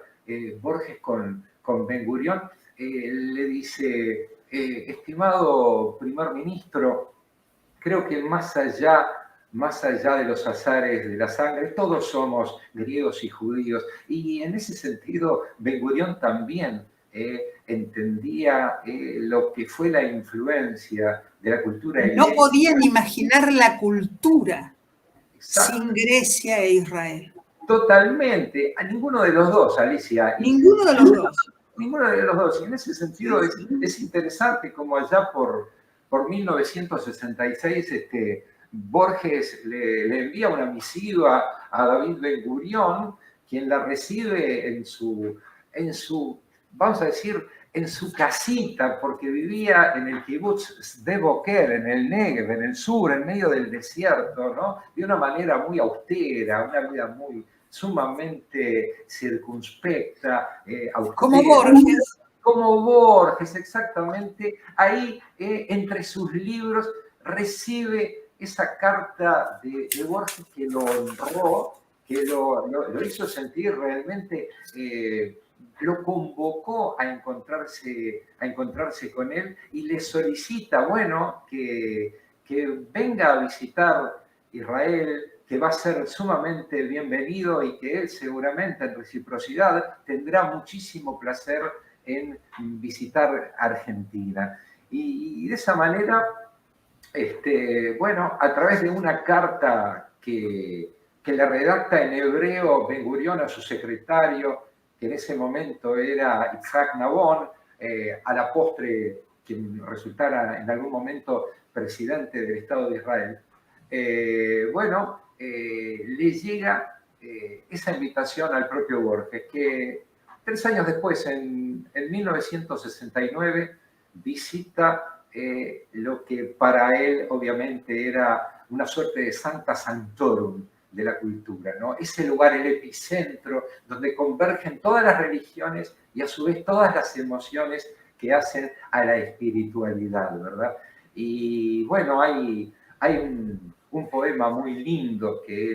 Borges con Ben Gurión, le dice, estimado primer ministro, creo que más allá de los azares de la sangre, todos somos griegos y judíos. Y en ese sentido, Ben Gurión también entendía lo que fue la influencia de la cultura griega. No podían imaginar la cultura sin Grecia e Israel. Totalmente. A ninguno de los dos, Alicia. Ninguno de los dos. Ninguno de los dos. Y en ese sentido es interesante como allá por 1966 Borges le envía una misiva a David Ben Gurión, quien la recibe en su, vamos a decir, en su casita, porque vivía en el kibutz Sde Boker, en el Negev, en el sur, en medio del desierto, ¿no? De una manera muy austera, una vida muy sumamente circunspecta, austera. Como Borges. Como Borges, exactamente. Ahí, entre sus libros, recibe esa carta de Borges que lo honró, que lo hizo sentir realmente, lo convocó a encontrarse con él y le solicita, bueno, que venga a visitar Israel, que va a ser sumamente bienvenido y que él seguramente en reciprocidad tendrá muchísimo placer en visitar Argentina. Y de esa manera, bueno, a través de una carta que le redacta en hebreo Ben Gurión a su secretario, que en ese momento era Yitzhak Nabon, a la postre quien resultara en algún momento presidente del Estado de Israel, bueno, le llega esa invitación al propio Borges, que 3 años después, en 1969, visita lo que para él obviamente era una suerte de Sancta Sanctorum de la cultura, ¿no? Ese lugar, el epicentro, donde convergen todas las religiones y a su vez todas las emociones que hacen a la espiritualidad, ¿verdad? Y bueno, hay un poema muy lindo que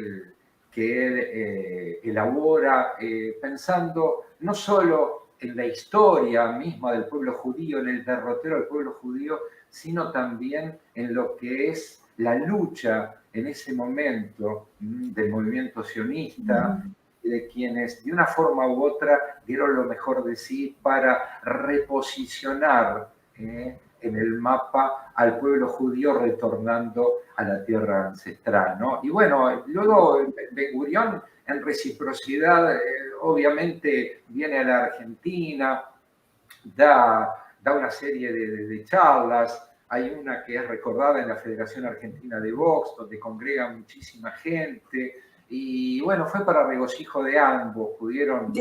él elabora pensando no solo en la historia misma del pueblo judío, en el derrotero del pueblo judío, sino también en lo que es la lucha en ese momento del movimiento sionista, de quienes de una forma u otra dieron lo mejor de sí para reposicionar en el mapa al pueblo judío retornando a la tierra ancestral, ¿no? Y bueno, luego Ben-Gurión, en reciprocidad, obviamente viene a la Argentina, da una serie de charlas. Hay una que es recordada en la Federación Argentina de Box, donde congrega muchísima gente. Y bueno, fue para regocijo de ambos, pudieron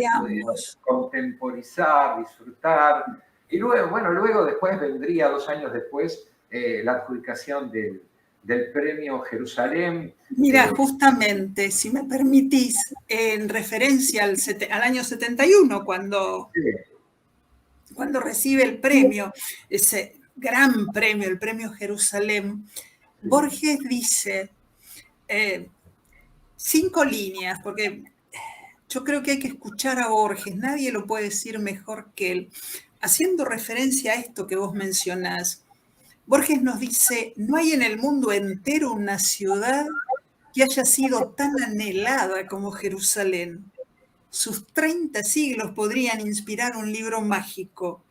contemporizar, disfrutar. Y luego después vendría, 2 años después, la adjudicación del premio Jerusalén. Mira, justamente, si me permitís, en referencia al año 71, cuando recibe el premio, ese gran premio, el premio Jerusalén, Borges dice 5 líneas, porque yo creo que hay que escuchar a Borges, nadie lo puede decir mejor que él. Haciendo referencia a esto que vos mencionás, Borges nos dice: no hay en el mundo entero una ciudad que haya sido tan anhelada como Jerusalén. Sus 30 siglos podrían inspirar un libro mágico,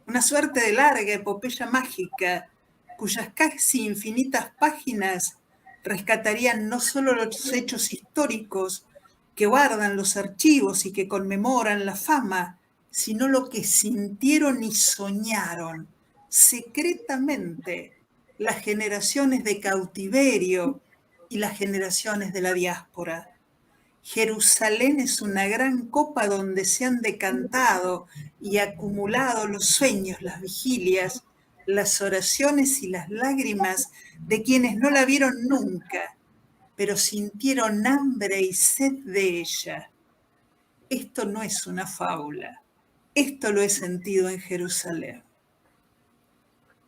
una suerte de larga epopeya mágica, cuyas casi infinitas páginas rescatarían no solo los hechos históricos que guardan los archivos y que conmemoran la fama, sino lo que sintieron y soñaron secretamente las generaciones de cautiverio y las generaciones de la diáspora. Jerusalén es una gran copa donde se han decantado y acumulado los sueños, las vigilias, las oraciones y las lágrimas de quienes no la vieron nunca, pero sintieron hambre y sed de ella. Esto no es una fábula, esto lo he sentido en Jerusalén.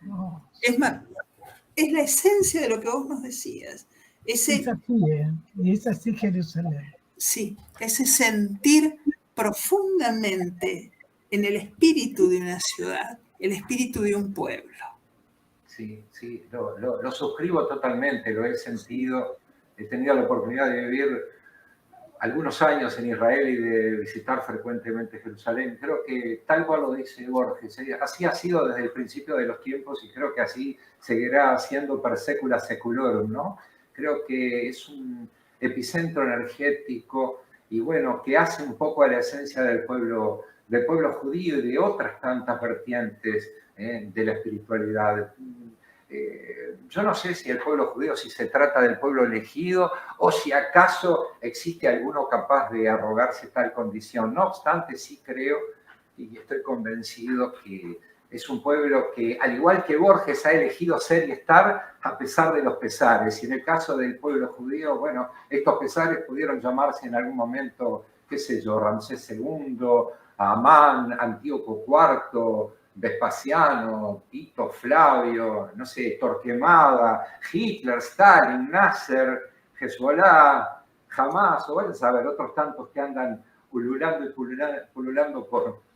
No. Es más, es la esencia de lo que vos nos decías. Es así Jerusalén. Sí, ese sentir profundamente en el espíritu de una ciudad, el espíritu de un pueblo. Sí, lo suscribo totalmente, lo he sentido. He tenido la oportunidad de vivir algunos años en Israel y de visitar frecuentemente Jerusalén. Creo que tal cual lo dice Borges, así ha sido desde el principio de los tiempos y creo que así seguirá siendo per secula seculorum, ¿no? Creo que es un epicentro energético y bueno, que hace un poco a la esencia del pueblo judío y de otras tantas vertientes de la espiritualidad. Yo no sé si el pueblo judío, si se trata del pueblo elegido o si acaso existe alguno capaz de arrogarse tal condición. No obstante, sí creo y estoy convencido que es un pueblo que, al igual que Borges, ha elegido ser y estar a pesar de los pesares. Y en el caso del pueblo judío, bueno, estos pesares pudieron llamarse en algún momento, qué sé yo, Ramsés II, Amán, Antíoco IV, Vespasiano, Tito, Flavio, no sé, Torquemada, Hitler, Stalin, Nasser, Hezbollah, Hamas, o bueno, saber, otros tantos que andan pululando y pululando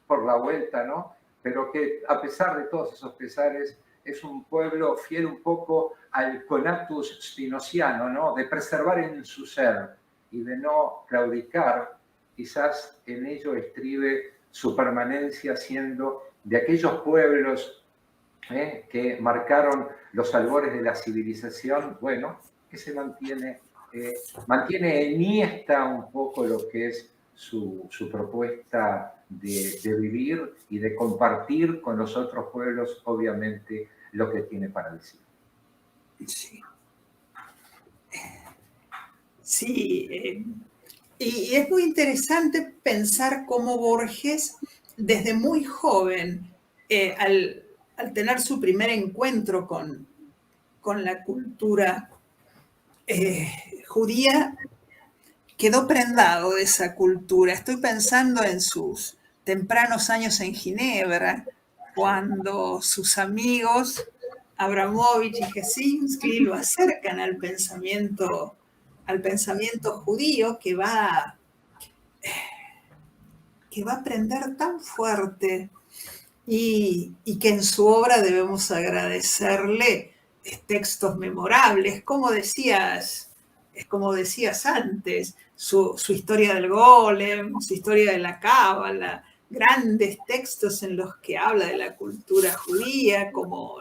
por la vuelta, ¿no? Pero que a pesar de todos esos pesares es un pueblo fiel un poco al conatus spinociano, ¿no? De preservar en su ser y de no claudicar. Quizás en ello estribe su permanencia siendo de aquellos pueblos que marcaron los albores de la civilización, bueno, que se mantiene enhiesta un poco lo que es su propuesta de vivir y de compartir con los otros pueblos, obviamente, lo que tiene para decir. Sí. Sí, y es muy interesante pensar cómo Borges, desde muy joven, al tener su primer encuentro con la cultura judía, quedó prendado de esa cultura. Estoy pensando en sus tempranos años en Ginebra, cuando sus amigos Abramovich y Jasinski lo acercan al pensamiento judío que va a aprender tan fuerte y que en su obra debemos agradecerle textos memorables, como decías antes, su historia del golem, su historia de la cábala, grandes textos en los que habla de la cultura judía, como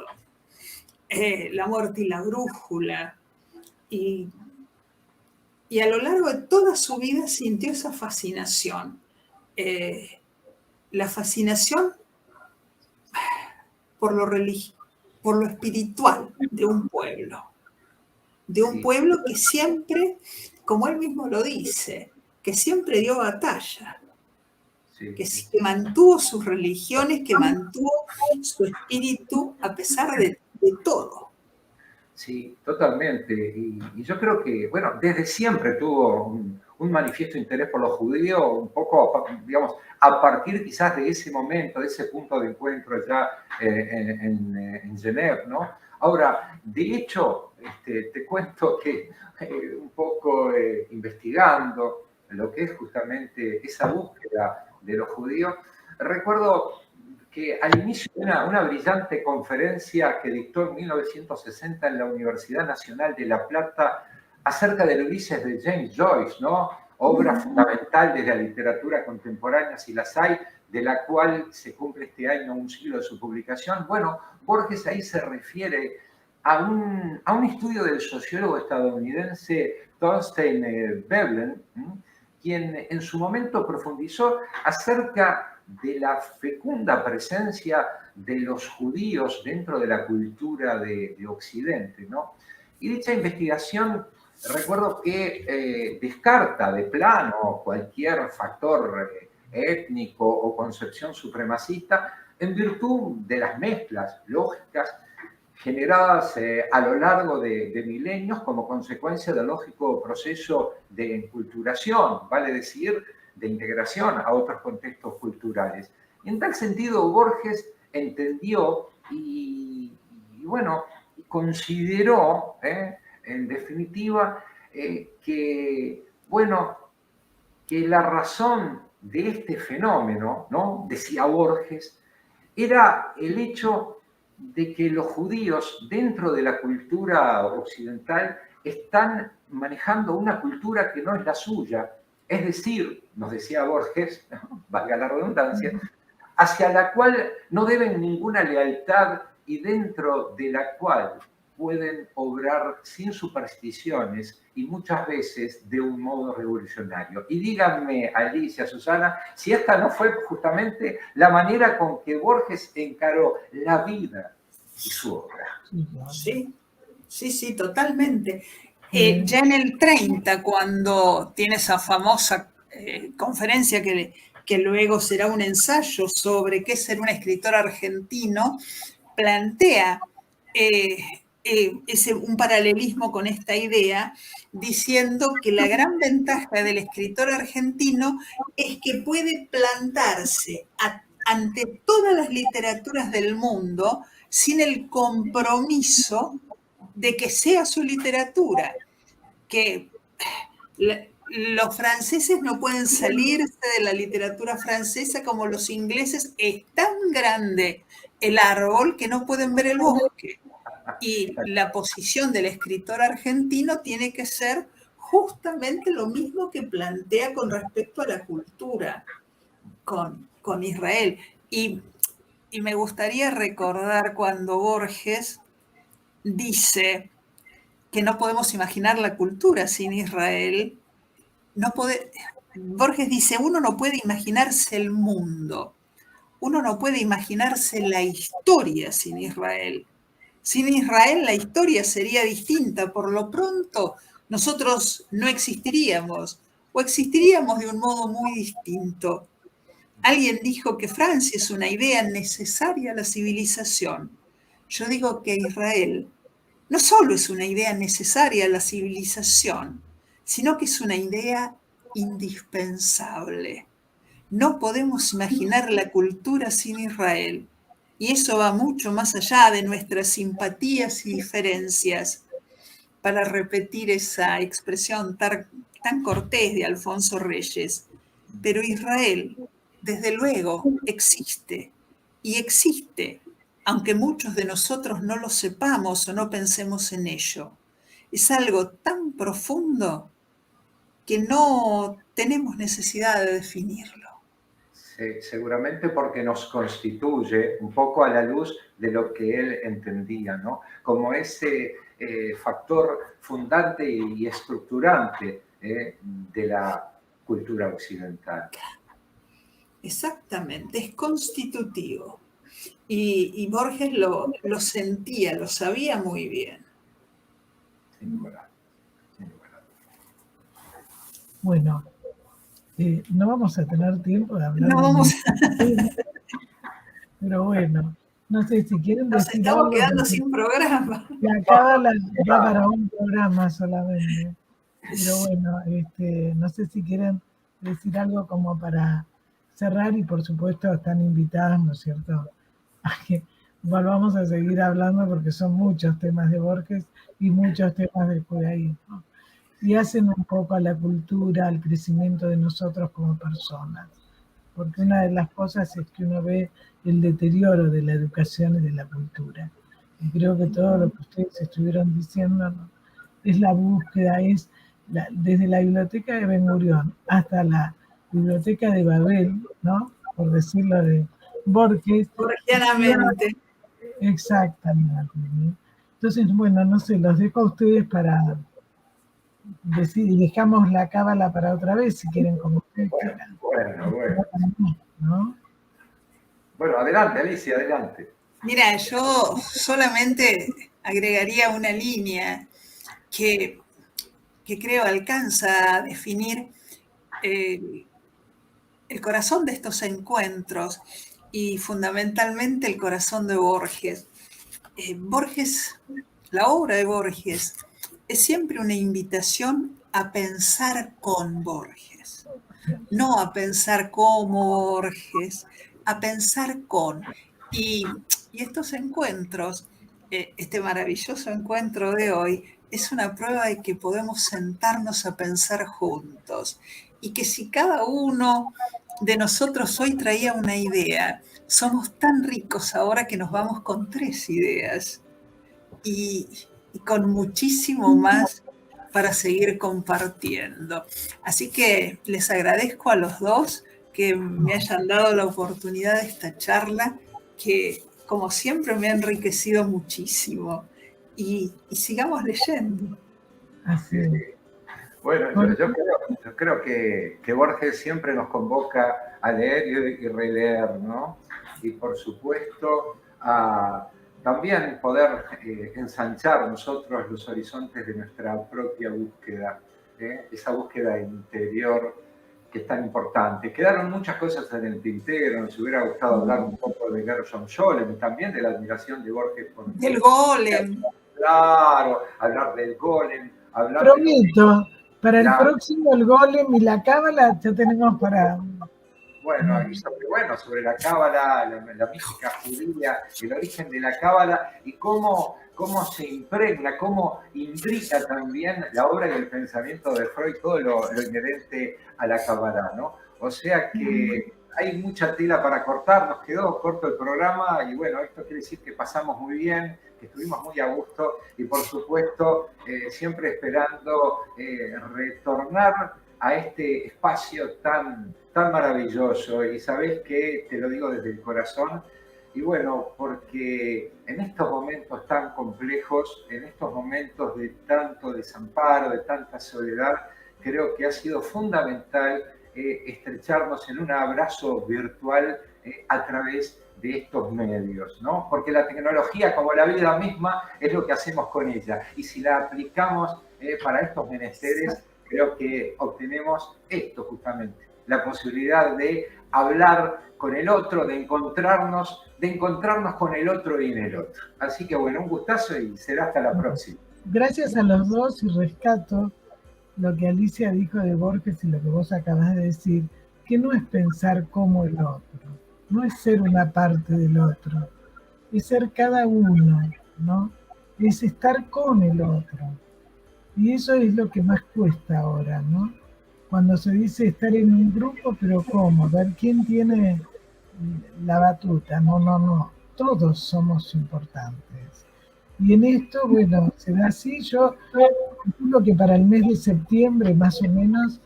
La muerte y la brújula. Y a lo largo de toda su vida sintió esa fascinación. La fascinación por lo espiritual de un pueblo. De un pueblo que siempre, como él mismo lo dice, que siempre dio batalla. Que mantuvo sus religiones, que mantuvo su espíritu a pesar de todo. Sí, totalmente. Y yo creo que, bueno, desde siempre tuvo un manifiesto interés por los judíos, un poco, digamos, a partir quizás de ese momento, de ese punto de encuentro ya en Genève, ¿no? Ahora, de hecho, te cuento que un poco investigando lo que es justamente esa búsqueda de los judíos, recuerdo que al inicio de una brillante conferencia que dictó en 1960 en la Universidad Nacional de La Plata acerca del Ulises de James Joyce, ¿no? Obra fundamental de la literatura contemporánea, si las hay, de la cual se cumple este año un siglo de su publicación. Bueno, Borges ahí se refiere a un estudio del sociólogo estadounidense Thorstein Veblen, quien en su momento profundizó acerca de la fecunda presencia de los judíos dentro de la cultura de Occidente, ¿no? Y dicha investigación, recuerdo que descarta de plano cualquier factor étnico o concepción supremacista en virtud de las mezclas lógicas generadas a lo largo de milenios como consecuencia del lógico proceso de enculturación, vale decir, de integración a otros contextos culturales. En tal sentido, Borges entendió y bueno, consideró, en definitiva, que, bueno, que la razón de este fenómeno, ¿no?, decía Borges, era el hecho de que los judíos dentro de la cultura occidental están manejando una cultura que no es la suya, es decir, nos decía Borges, valga la redundancia, hacia la cual no deben ninguna lealtad y dentro de la cual pueden obrar sin supersticiones y muchas veces de un modo revolucionario. Y díganme, Alicia, Susana, si esta no fue justamente la manera con que Borges encaró la vida y su obra. Sí, totalmente. Ya en el 30, cuando tiene esa famosa conferencia que luego será un ensayo sobre qué es ser un escritor argentino, plantea un paralelismo con esta idea, diciendo que la gran ventaja del escritor argentino es que puede plantarse ante todas las literaturas del mundo sin el compromiso de que sea su literatura, que los franceses no pueden salirse de la literatura francesa como los ingleses. Es tan grande el árbol que no pueden ver el bosque. Y la posición del escritor argentino tiene que ser justamente lo mismo que plantea con respecto a la cultura con Israel. Y me gustaría recordar cuando Borges dice que no podemos imaginar la cultura sin Israel. Borges dice, uno no puede imaginarse el mundo, uno no puede imaginarse la historia sin Israel. Sin Israel la historia sería distinta. Por lo pronto, nosotros no existiríamos, o existiríamos de un modo muy distinto. Alguien dijo que Francia es una idea necesaria a la civilización. Yo digo que Israel no solo es una idea necesaria a la civilización, sino que es una idea indispensable. No podemos imaginar la cultura sin Israel. Y eso va mucho más allá de nuestras simpatías y diferencias. Para repetir esa expresión tan cortés de Alfonso Reyes. Pero Israel, desde luego, existe. Y existe, aunque muchos de nosotros no lo sepamos o no pensemos en ello. Es algo tan profundo que no tenemos necesidad de definirlo. seguramente porque nos constituye un poco a la luz de lo que él entendía, ¿no? Como ese factor fundante y estructurante de la cultura occidental. Exactamente, es constitutivo. Y Borges lo sentía, lo sabía muy bien. Sin duda, sin duda. Bueno, no vamos a tener tiempo de hablar. No vamos Pero bueno, no sé si quieren Nos decir estamos algo. quedando sin programa. La cábala da para un programa solamente. Pero bueno, no sé si quieren decir algo como para cerrar y por supuesto están invitadas, ¿no es cierto?, a que volvamos a seguir hablando porque son muchos temas de Borges y muchos temas del judaísmo. Y hacen un poco a la cultura, al crecimiento de nosotros como personas. Porque una de las cosas es que uno ve el deterioro de la educación y de la cultura. Y creo que todo lo que ustedes estuvieron diciendo, ¿no?, es la búsqueda, desde la biblioteca de Ben Gurión hasta la biblioteca de Babel, ¿no?, por decirlo de Borges. Borgianamente. Exactamente. Entonces, bueno, no sé, los dejo a ustedes para decir, y dejamos la cábala para otra vez, si quieren, como ustedes quieran. Bueno. ¿No? Bueno, adelante, Alicia, adelante. Mira, yo solamente agregaría una línea que creo alcanza a definir el corazón de estos encuentros y fundamentalmente el corazón de Borges. La obra de Borges es siempre una invitación a pensar con Borges, no a pensar como Borges, a pensar con. Y estos encuentros, este maravilloso encuentro de hoy, es una prueba de que podemos sentarnos a pensar juntos y que si cada uno de nosotros hoy traía una idea, somos tan ricos ahora que nos vamos con 3 ideas y con muchísimo más para seguir compartiendo. Así que les agradezco a los dos que me hayan dado la oportunidad de esta charla, que como siempre me ha enriquecido muchísimo. Y sigamos leyendo. Así es. Bueno, yo creo que Borges siempre nos convoca a leer y releer, ¿no? Y por supuesto a también poder ensanchar nosotros los horizontes de nuestra propia búsqueda, esa búsqueda interior que es tan importante. Quedaron muchas cosas en el tintero, nos hubiera gustado hablar un poco de Gershom Scholem y también de la admiración de Borges por... Del golem. Claro, hablar del golem, hablar... Prometo, para el próximo el golem y la cábala ya tenemos para... Bueno, y sobre la cábala, la mística judía, el origen de la cábala y cómo se impregna, cómo imbrica también la obra y el pensamiento de Freud, todo lo inherente a la cábala, ¿no? O sea que hay mucha tela para cortar, nos quedó corto el programa y bueno, esto quiere decir que pasamos muy bien, que estuvimos muy a gusto y por supuesto siempre esperando retornar a este espacio tan maravilloso y sabés que te lo digo desde el corazón y bueno, porque en estos momentos tan complejos, en estos momentos de tanto desamparo, de tanta soledad, creo que ha sido fundamental estrecharnos en un abrazo virtual a través de estos medios, ¿no? Porque la tecnología, como la vida misma, es lo que hacemos con ella y si la aplicamos para estos menesteres, creo que obtenemos esto justamente, la posibilidad de hablar con el otro, de encontrarnos con el otro y en el otro. Así que bueno, un gustazo y será hasta la próxima. Gracias a los dos y rescato lo que Alicia dijo de Borges y lo que vos acabas de decir, que no es pensar como el otro, no es ser una parte del otro, es ser cada uno, ¿no? Es estar con el otro. Y eso es lo que más cuesta ahora, ¿no? Cuando se dice estar en un grupo, pero ¿cómo? Ver quién tiene la batuta. No. Todos somos importantes. Y en esto, bueno, se da así. Yo calculo que para el mes de septiembre, más o menos,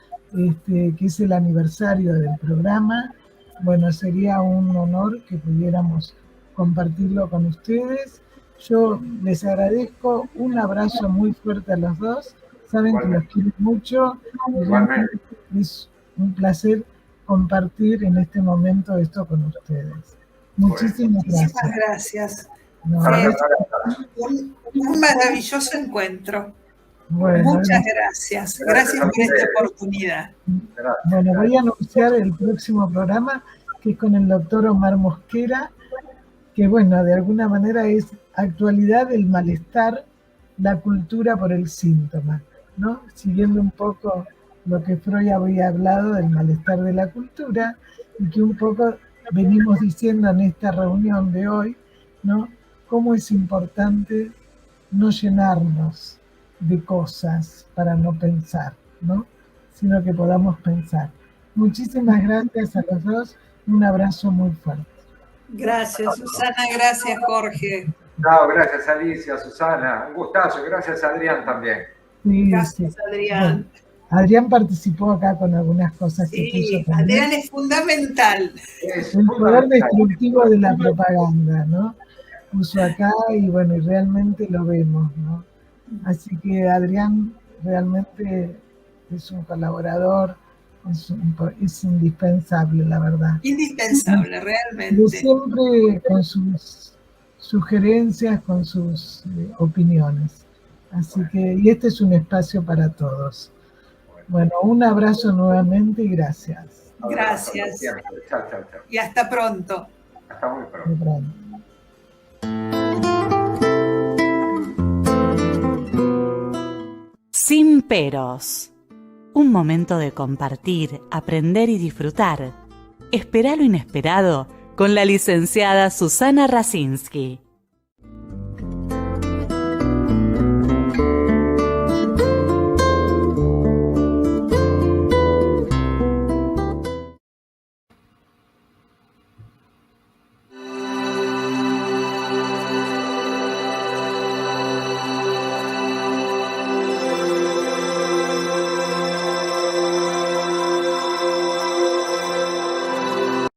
que es el aniversario del programa, bueno, sería un honor que pudiéramos compartirlo con ustedes. Yo les agradezco, un abrazo muy fuerte a los dos, saben que los quiero mucho, es un placer compartir en este momento esto con ustedes. Muchísimas gracias. No, un maravilloso encuentro. Bueno, muchas gracias. Gracias por esta oportunidad. Bueno, voy a anunciar el próximo programa, que es con el doctor Omar Mosquera, que bueno, de alguna manera es actualidad del malestar, la cultura por el síntoma, ¿no? Siguiendo un poco lo que Freud había hablado del malestar de la cultura y que un poco venimos diciendo en esta reunión de hoy, ¿no? Cómo es importante no llenarnos de cosas para no pensar, ¿no? Sino que podamos pensar. Muchísimas gracias a los dos, un abrazo muy fuerte. Gracias, Susana, gracias, Jorge. No, gracias, Alicia, Susana, un gustazo, gracias, Adrián, también. Sí, gracias, Adrián. Bueno, Adrián participó acá con algunas cosas que puso también. Adrián es fundamental. El poder destructivo de la propaganda, ¿no? Puso acá y bueno, y realmente lo vemos, ¿no? Así que Adrián realmente es un colaborador, es indispensable, la verdad. Indispensable, realmente. Y siempre con sus sugerencias, con sus opiniones. Así que, y este es un espacio para todos. Bueno, un abrazo nuevamente y gracias. Gracias. Chao, chao, chao. Y hasta pronto. Hasta muy pronto. Muy pronto. Sin peros. Un momento de compartir, aprender y disfrutar. Espera lo inesperado con la licenciada Susana Rasinski.